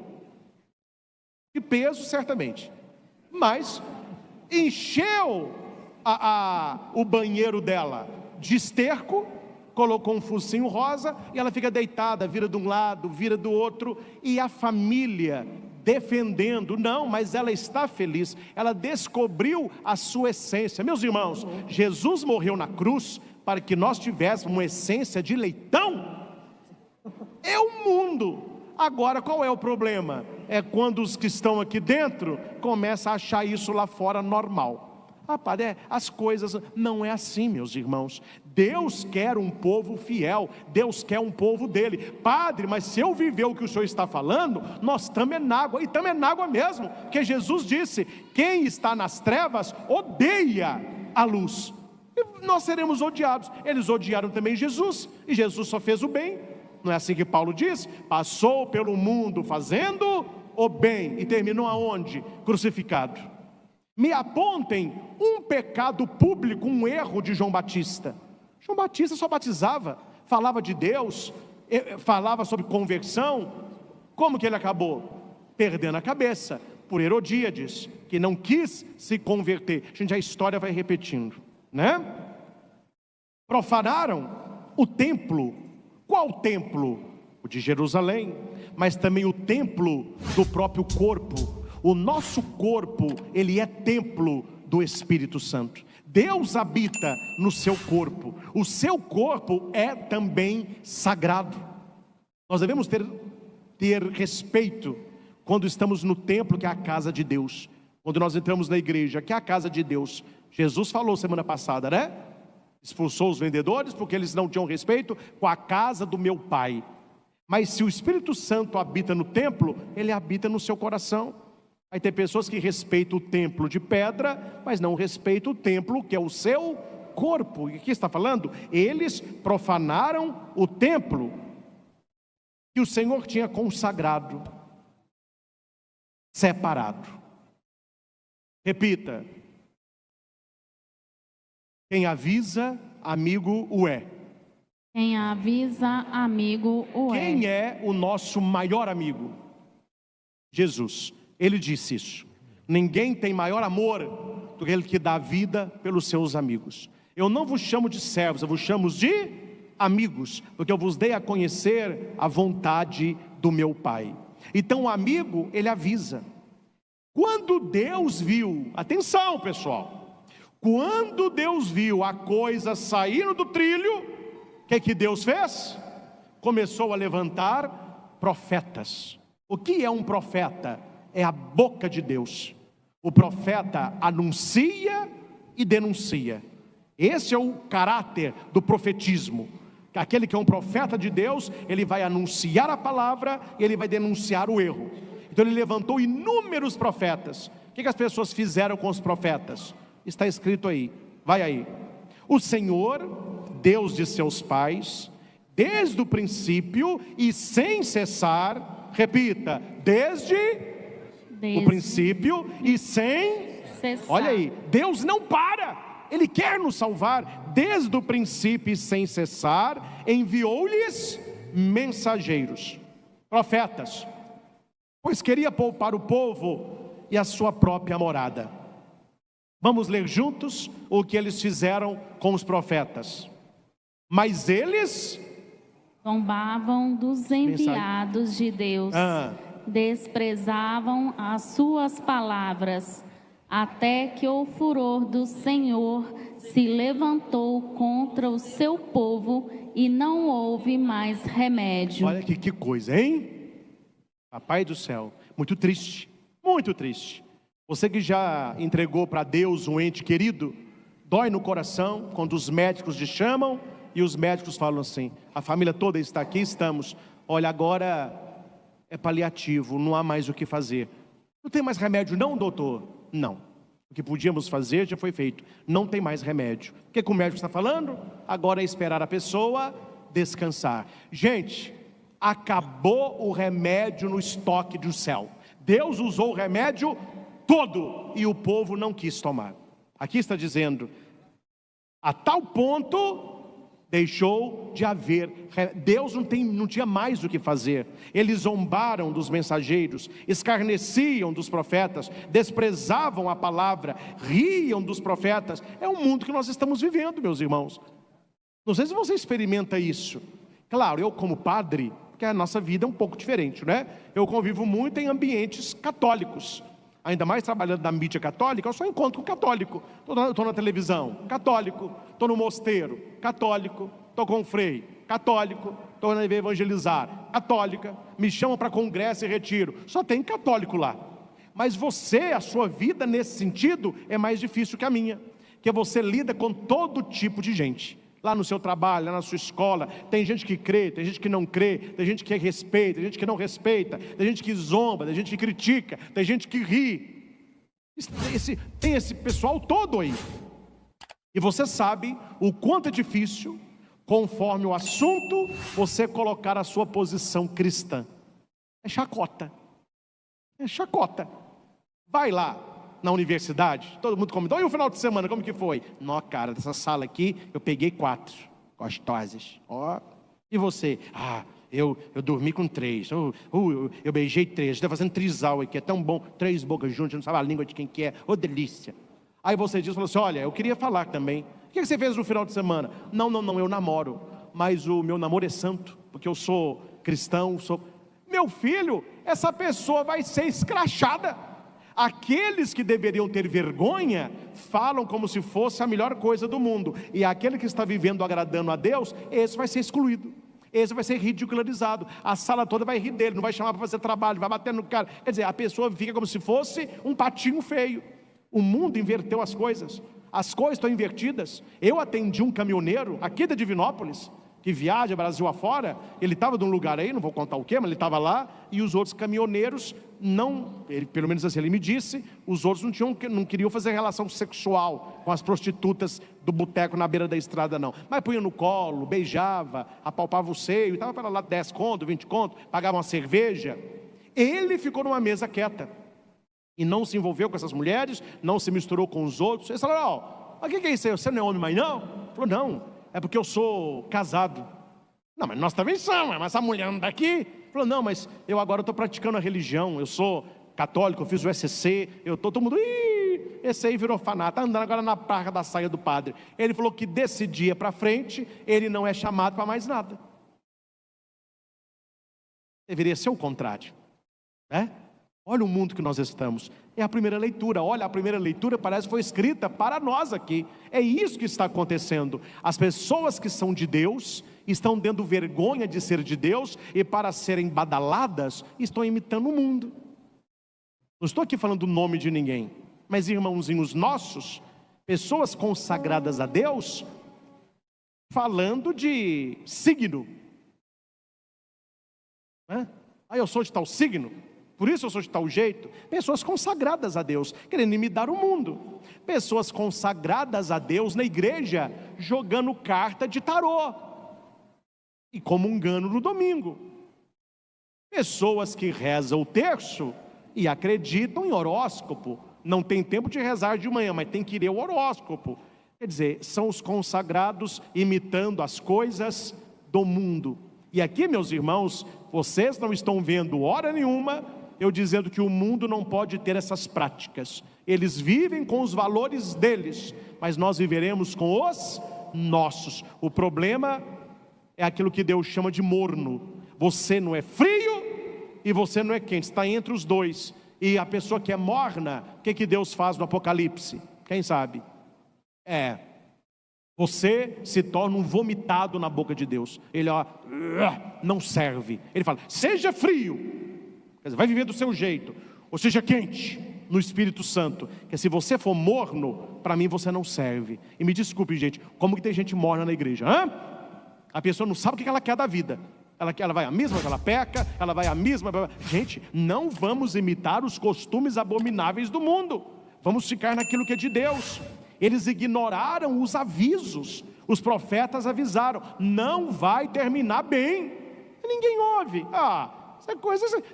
De peso, certamente. Mas encheu o banheiro dela de esterco, colocou um focinho rosa, e ela fica deitada, vira de um lado, vira do outro, e a família defendendo, não, mas ela está feliz, ela descobriu a sua essência. Meus irmãos, Jesus morreu na cruz para que nós tivéssemos uma essência de leitão. É o mundo. Agora qual é o problema? É quando os que estão aqui dentro começam a achar isso lá fora normal. Padre, as coisas não é assim, meus irmãos. Deus quer um povo fiel, Deus quer um povo dele. Padre, mas se eu viver o que o senhor está falando, nós estamos na água, e estamos na água mesmo, porque Jesus disse: quem está nas trevas odeia a luz, e nós seremos odiados. Eles odiaram também Jesus, e Jesus só fez o bem. Não é assim que Paulo diz? Passou pelo mundo fazendo o bem, e terminou aonde? Crucificado. Me apontem um pecado público, um erro de João Batista. João Batista só batizava, falava de Deus, falava sobre conversão. Como que ele acabou? Perdendo a cabeça por Herodíades, que não quis se converter. Gente, a história vai repetindo, né? Profanaram o templo. Qual templo? O de Jerusalém, mas também o templo do próprio corpo. O nosso corpo, ele é templo do Espírito Santo. Deus habita no seu corpo. O seu corpo é também sagrado. Nós devemos ter respeito quando estamos no templo, que é a casa de Deus. Quando nós entramos na igreja, que é a casa de Deus. Jesus falou semana passada, né? Expulsou os vendedores porque eles não tinham respeito com a casa do meu Pai. Mas se o Espírito Santo habita no templo, ele habita no seu coração. Aí tem pessoas que respeitam o templo de pedra, mas não respeitam o templo que é o seu corpo. E aqui está falando, eles profanaram o templo que o Senhor tinha consagrado, separado. Repita: quem avisa, amigo o é. Quem avisa, amigo o é. Quem é o nosso maior amigo? Jesus. Ele disse isso. Ninguém tem maior amor do que aquele que dá vida pelos seus amigos. Eu não vos chamo de servos, eu vos chamo de amigos, porque eu vos dei a conhecer a vontade do meu Pai. Então o amigo, ele avisa. Quando Deus viu, atenção pessoal, quando Deus viu a coisa saindo do trilho, o que Deus fez? Começou a levantar profetas. O que é um profeta? É a boca de Deus. O profeta anuncia e denuncia. Esse é o caráter do profetismo. Aquele que é um profeta de Deus, ele vai anunciar a palavra e ele vai denunciar o erro. Então ele levantou inúmeros profetas. O que as pessoas fizeram com os profetas? Está escrito aí, vai aí. O Senhor, Deus de seus pais, desde o princípio e sem cessar, repita, desde o princípio e sem cessar. Olha aí, Deus não para, Ele quer nos salvar. Desde o princípio e sem cessar, enviou-lhes mensageiros, profetas, pois queria poupar o povo e a sua própria morada. Vamos ler juntos o que eles fizeram com os profetas. Mas eles zombavam dos enviados de Deus, desprezavam as suas palavras, até que o furor do Senhor se levantou contra o seu povo e não houve mais remédio. Olha que coisa, hein? Papai do céu, muito triste, muito triste. Você que já entregou para Deus um ente querido, dói no coração quando os médicos te chamam e os médicos falam assim: a família toda está aqui, estamos. Olha, agora é paliativo, não há mais o que fazer. Não tem mais remédio não, doutor? Não. O que podíamos fazer já foi feito. Não tem mais remédio. O que o médico está falando? Agora é esperar a pessoa descansar. Gente, acabou o remédio no estoque do céu. Deus usou o remédio todo e o povo não quis tomar. Aqui está dizendo, a tal ponto deixou de haver. Deus não tinha mais o que fazer. Eles zombaram dos mensageiros, escarneciam dos profetas, desprezavam a palavra, riam dos profetas. É o mundo que nós estamos vivendo, meus irmãos. Não sei se você experimenta isso. Claro, eu como padre, porque a nossa vida é um pouco diferente, né? Eu convivo muito em ambientes católicos. Ainda mais trabalhando na mídia católica, eu só encontro com católico. Estou na televisão, católico. Estou no mosteiro, católico. Estou com um frei, católico. Estou na evangelizar, católica. Me chamam para congresso e retiro. Só tem católico lá. Mas você, a sua vida nesse sentido é mais difícil que a minha. Porque você lida com todo tipo de gente. Lá no seu trabalho, lá na sua escola, tem gente que crê, tem gente que não crê, tem gente que respeita, tem gente que não respeita, tem gente que zomba, tem gente que critica, tem gente que ri. Tem esse pessoal todo aí. E você sabe o quanto é difícil, conforme o assunto, você colocar a sua posição cristã. É chacota. É chacota. Vai lá na universidade, todo mundo comentou, e o final de semana, como que foi? Nó, cara, dessa sala aqui, eu peguei 4 gostosas. Ó, e você? Ah, eu dormi com 3, eu beijei 3, estou fazendo trisal aqui, é tão bom, 3 bocas juntas, não sabe a língua de quem que é, ô delícia. Aí você diz, falou assim, olha, eu queria falar também, o que você fez no final de semana? Não, eu namoro, mas o meu namoro é santo, porque eu sou cristão, Meu filho, essa pessoa vai ser escrachada. Aqueles que deveriam ter vergonha, falam como se fosse a melhor coisa do mundo. E aquele que está vivendo agradando a Deus, esse vai ser excluído. esse vai ser ridicularizado, a sala toda vai rir dele, não vai chamar para fazer trabalho, vai bater no cara. Quer dizer, a pessoa fica como se fosse um patinho feio. O mundo inverteu as coisas estão invertidas. Eu atendi um caminhoneiro aqui da Divinópolis, que viaja Brasil afora. Ele estava de um lugar aí, não vou contar o que, mas ele estava lá, e os outros caminhoneiros pelo menos assim ele me disse, os outros não queriam fazer relação sexual com as prostitutas do boteco na beira da estrada não, mas punha no colo, beijava, apalpava o seio, estava para lá 10 conto, 20 conto, pagava uma cerveja. Ele ficou numa mesa quieta e não se envolveu com essas mulheres, não se misturou com os outros. Eles falaram: o que é isso aí? Você não é homem mais não? Ele falou: não, é porque eu sou casado. Não, mas nós também somos, mas a mulher não está aqui. Ele falou: não, mas eu agora estou praticando a religião, eu sou católico, eu fiz o SC, todo mundo, esse aí virou fanático, está andando agora na placa da saia do padre. Ele falou que desse dia para frente, ele não é chamado para mais nada. Deveria ser o contrário, né? Olha o mundo que nós estamos. É a primeira leitura. Olha, a primeira leitura parece que foi escrita para nós aqui. É isso que está acontecendo. As pessoas que são de Deus estão tendo vergonha de ser de Deus, e para serem badaladas estão imitando o mundo. Não estou aqui falando o nome de ninguém, mas irmãozinhos nossos, pessoas consagradas a Deus, falando de signo, né? Eu sou de tal signo, por isso eu sou de tal jeito. Pessoas consagradas a Deus, querendo imitar o mundo. Pessoas consagradas a Deus na igreja, jogando carta de tarô e comungando no domingo. Pessoas que rezam o terço e acreditam em horóscopo. Não tem tempo de rezar de manhã, mas tem que ler o horóscopo. Quer dizer, são os consagrados imitando as coisas do mundo. E aqui, meus irmãos, vocês não estão vendo hora nenhuma eu dizendo que o mundo não pode ter essas práticas. Eles vivem com os valores deles, mas nós viveremos com os nossos. O problema é aquilo que Deus chama de morno. Você não é frio e você não é quente, está entre os dois. E a pessoa que é morna, o que Deus faz no Apocalipse? Quem sabe? Você se torna um vomitado na boca de Deus. Ele não serve. Ele fala: seja frio, quer dizer, vai viver do seu jeito, ou seja quente no Espírito Santo. Que se você for morno, para mim você não serve. E me desculpe, gente, como que tem gente morna na igreja? A pessoa não sabe o que ela quer da vida. Ela vai a mesma, ela peca, ela vai a mesma. Gente, não vamos imitar os costumes abomináveis do mundo. Vamos ficar naquilo que é de Deus. Eles ignoraram os avisos. Os profetas avisaram: não vai terminar bem. E ninguém ouve.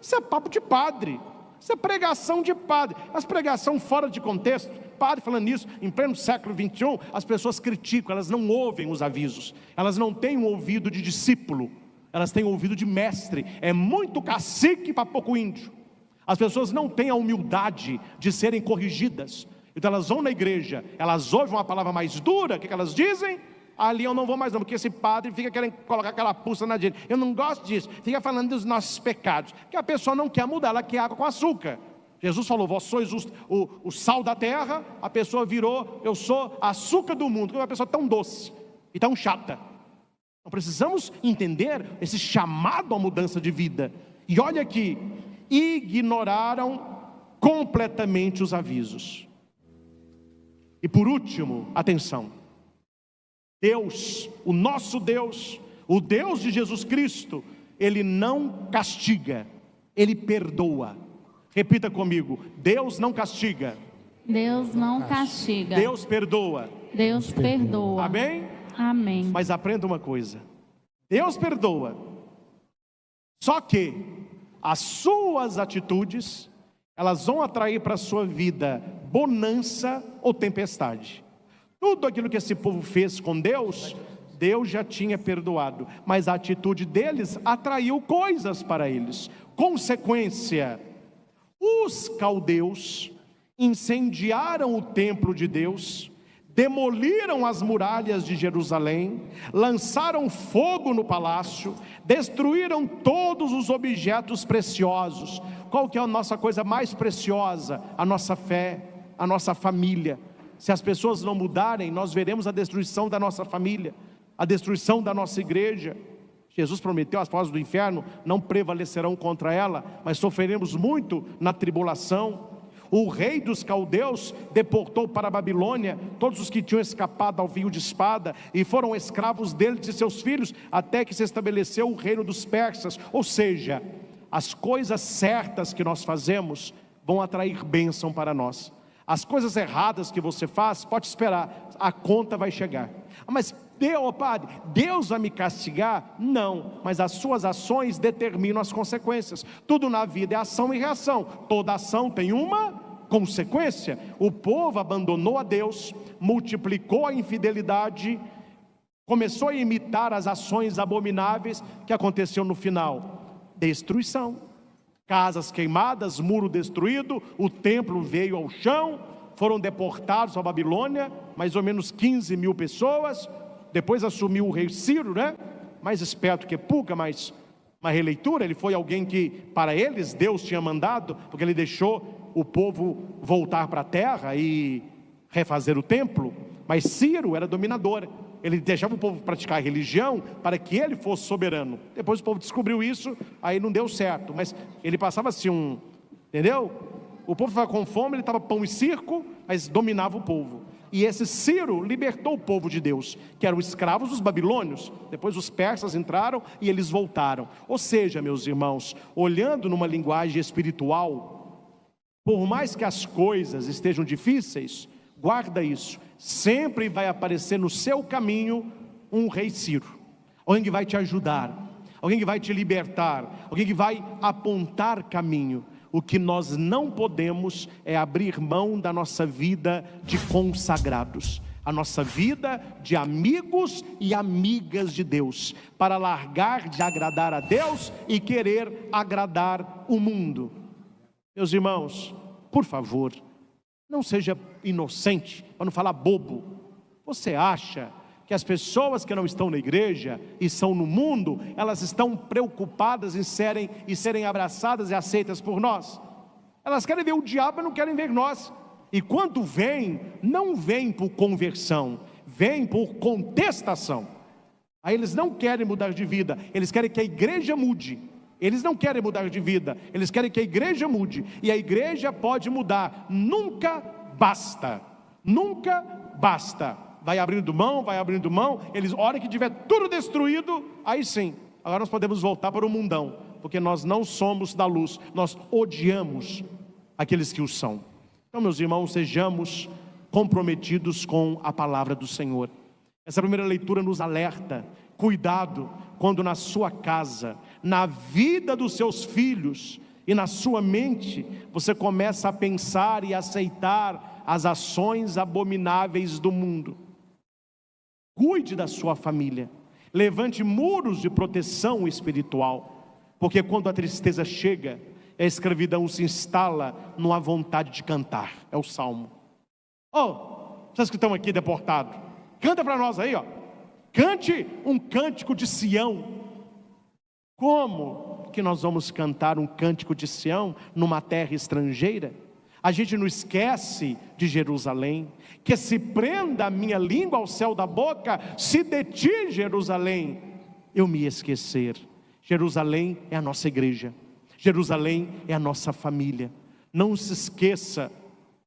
Isso é papo de padre. Isso é pregação de padre. As pregação fora de contexto. Padre falando isso, em pleno século 21, as pessoas criticam, elas não ouvem os avisos. Elas não têm um ouvido de discípulo, elas têm um ouvido de mestre. É muito cacique para pouco índio. As pessoas não têm a humildade de serem corrigidas. Então elas vão na igreja, elas ouvem uma palavra mais dura, o que elas dizem? Ali eu não vou mais não, porque esse padre fica querendo colocar aquela pulsa na gente. Eu não gosto disso, fica falando dos nossos pecados. Que a pessoa não quer mudar, ela quer água com açúcar. Jesus falou: vós sois o sal da terra. A pessoa virou: eu sou açúcar do mundo. Que é uma pessoa tão doce e tão chata. Então precisamos entender esse chamado à mudança de vida. E olha aqui: ignoraram completamente os avisos. E por último, atenção, Deus, o nosso Deus, o Deus de Jesus Cristo, Ele não castiga, Ele perdoa. Repita comigo: Deus não castiga. Deus não castiga. Deus perdoa. Deus perdoa. Amém? Amém. Mas aprenda uma coisa: Deus perdoa, só que as suas atitudes, elas vão atrair para a sua vida bonança ou tempestade. Tudo aquilo que esse povo fez com Deus, Deus já tinha perdoado, mas a atitude deles atraiu coisas para eles. Consequência: os caldeus incendiaram o templo de Deus, demoliram as muralhas de Jerusalém, lançaram fogo no palácio, destruíram todos os objetos preciosos. Qual que é a nossa coisa mais preciosa? A nossa fé, a nossa família. Se as pessoas não mudarem, nós veremos a destruição da nossa família, a destruição da nossa igreja. Jesus prometeu: as portas do inferno não prevalecerão contra ela, mas sofreremos muito na tribulação. O rei dos caldeus deportou para a Babilônia todos os que tinham escapado ao fio de espada, e foram escravos deles e seus filhos, até que se estabeleceu o reino dos persas. Ou seja, as coisas certas que nós fazemos vão atrair bênção para nós. As coisas erradas que você faz, pode esperar, a conta vai chegar. Mas padre, Deus vai me castigar? Não, mas as suas ações determinam as consequências. Tudo na vida é ação e reação. Toda ação tem uma consequência. O povo abandonou a Deus, multiplicou a infidelidade, começou a imitar as ações abomináveis. Que aconteceu no final? Destruição. Casas queimadas, muro destruído, o templo veio ao chão, foram deportados à Babilônia, mais ou menos 15 mil pessoas. Depois assumiu o rei Ciro, mais esperto que Puca, mas uma releitura. Ele foi alguém que, para eles, Deus tinha mandado, porque ele deixou o povo voltar para a terra e refazer o templo. Mas Ciro era dominador, ele deixava o povo praticar religião para que ele fosse soberano. Depois o povo descobriu isso, aí não deu certo, mas ele passava assim entendeu? O povo estava com fome, ele estava pão e circo, mas dominava o povo. E esse Ciro libertou o povo de Deus, que eram escravos dos babilônios. Depois os persas entraram e eles voltaram. Ou seja, meus irmãos, olhando numa linguagem espiritual, por mais que as coisas estejam difíceis, guarda isso, sempre vai aparecer no seu caminho um rei Ciro, alguém que vai te ajudar, alguém que vai te libertar, alguém que vai apontar caminho. O que nós não podemos é abrir mão da nossa vida de consagrados, a nossa vida de amigos e amigas de Deus, para largar de agradar a Deus e querer agradar o mundo. Meus irmãos, por favor, não seja inocente, para não falar bobo. Você acha que as pessoas que não estão na igreja e são no mundo, elas estão preocupadas em serem abraçadas e aceitas por nós? Elas querem ver o diabo e não querem ver nós. E quando vem, não vem por conversão, vem por contestação. Aí eles não querem mudar de vida, eles querem que a igreja mude. Eles não querem mudar de vida, eles querem que a igreja mude. E a igreja pode mudar, nunca basta, nunca basta. Vai abrindo mão, eles, a hora que tiver tudo destruído, aí sim, agora nós podemos voltar para o mundão, porque nós não somos da luz, nós odiamos aqueles que o são. Então, meus irmãos, sejamos comprometidos com a palavra do Senhor. Essa primeira leitura nos alerta: cuidado quando na sua casa, na vida dos seus filhos e na sua mente, você começa a pensar e aceitar as ações abomináveis do mundo. Cuide da sua família, levante muros de proteção espiritual, porque quando a tristeza chega, a escravidão se instala numa vontade de cantar. É o Salmo. Vocês que estão aqui deportados, canta para nós aí, cante um cântico de Sião. Como que nós vamos cantar um cântico de Sião numa terra estrangeira? A gente não esquece de Jerusalém. Que se prenda a minha língua ao céu da boca, se de ti, Jerusalém, eu me esquecer. Jerusalém é a nossa igreja, Jerusalém é a nossa família. Não se esqueça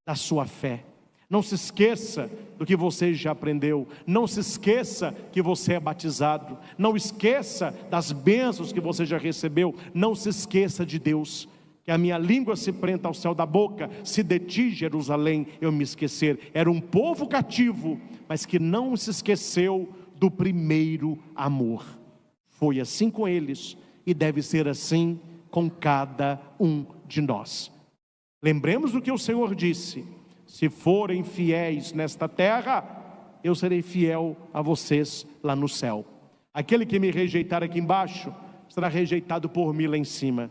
da sua fé, não se esqueça do que você já aprendeu, não se esqueça que você é batizado, não esqueça das bênçãos que você já recebeu, não se esqueça de Deus. Que a minha língua se prenda ao céu da boca, se de ti, Jerusalém, eu me esquecer. Era um povo cativo, mas que não se esqueceu do primeiro amor. Foi assim com eles, e deve ser assim com cada um de nós. Lembremos do que o Senhor disse: se forem fiéis nesta terra, eu serei fiel a vocês lá no céu. Aquele que me rejeitar aqui embaixo, será rejeitado por mim lá em cima.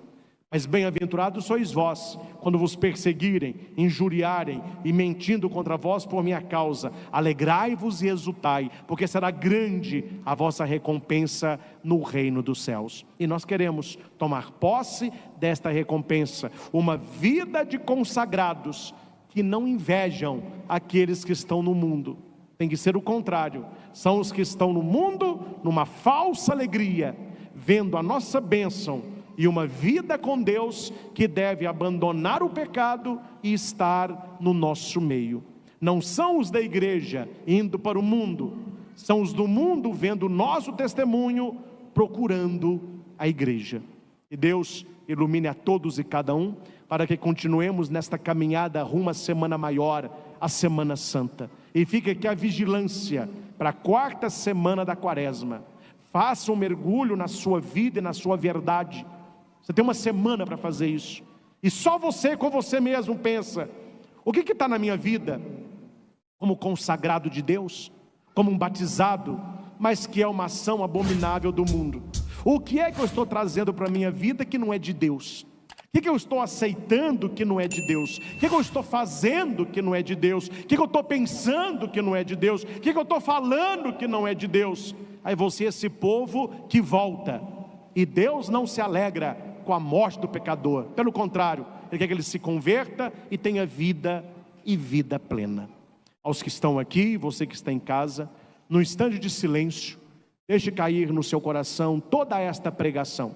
Mas bem-aventurados sois vós, quando vos perseguirem, injuriarem e mentindo contra vós por minha causa. Alegrai-vos e exultai, porque será grande a vossa recompensa no reino dos céus. E nós queremos tomar posse desta recompensa, uma vida de consagrados que não invejam aqueles que estão no mundo. Tem que ser o contrário, são os que estão no mundo numa falsa alegria, vendo a nossa bênção e uma vida com Deus que deve abandonar o pecado e estar no nosso meio. Não são os da igreja indo para o mundo, são os do mundo vendo nós o testemunho, procurando a igreja. E Deus ilumine a todos e cada um, para que continuemos nesta caminhada rumo à semana maior, a Semana Santa. E fica aqui a vigilância para a 4ª semana da Quaresma. Faça um mergulho na sua vida e na sua verdade. Você tem uma semana para fazer isso. E só você com você mesmo pensa: o que está na minha vida? Como consagrado de Deus, como um batizado, mas que é uma ação abominável do mundo. O que é que eu estou trazendo para a minha vida que não é de Deus? O que eu estou aceitando que não é de Deus? O que eu estou fazendo que não é de Deus? O que eu estou pensando que não é de Deus? O que eu estou falando que não é de Deus? Aí você é esse povo que volta. E Deus não se alegra com a morte do pecador. Pelo contrário, Ele quer que ele se converta e tenha vida e vida plena. Aos que estão aqui, você que está em casa, no instante de silêncio, deixe cair no seu coração toda esta pregação.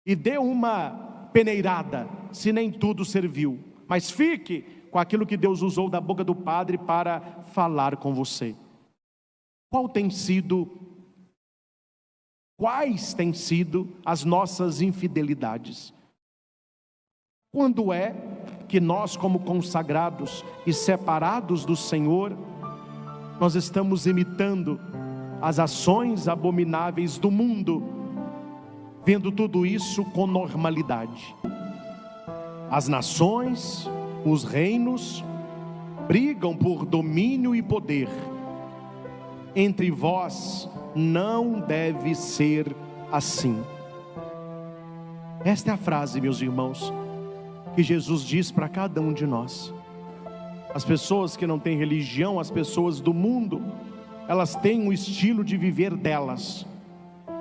E dê uma peneirada, se nem tudo serviu. Mas fique com aquilo que Deus usou da boca do Padre para falar com você. Quais têm sido as nossas infidelidades? Quando é que nós, como consagrados e separados do Senhor, nós estamos imitando as ações abomináveis do mundo, vendo tudo isso com normalidade? As nações, os reinos, brigam por domínio e poder. Entre vós não deve ser assim. Esta é a frase, meus irmãos, que Jesus diz para cada um de nós. As pessoas que não têm religião, as pessoas do mundo, elas têm um estilo de viver delas.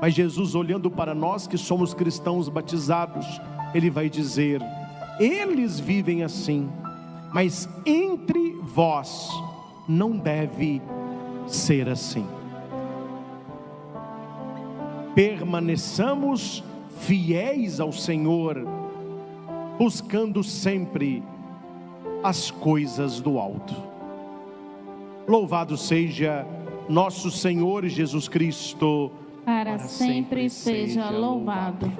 Mas Jesus, olhando para nós que somos cristãos batizados, Ele vai dizer: eles vivem assim, mas entre vós não deve ser assim. Permaneçamos fiéis ao Senhor, buscando sempre as coisas do alto. Louvado seja nosso Senhor Jesus Cristo, para sempre seja louvado.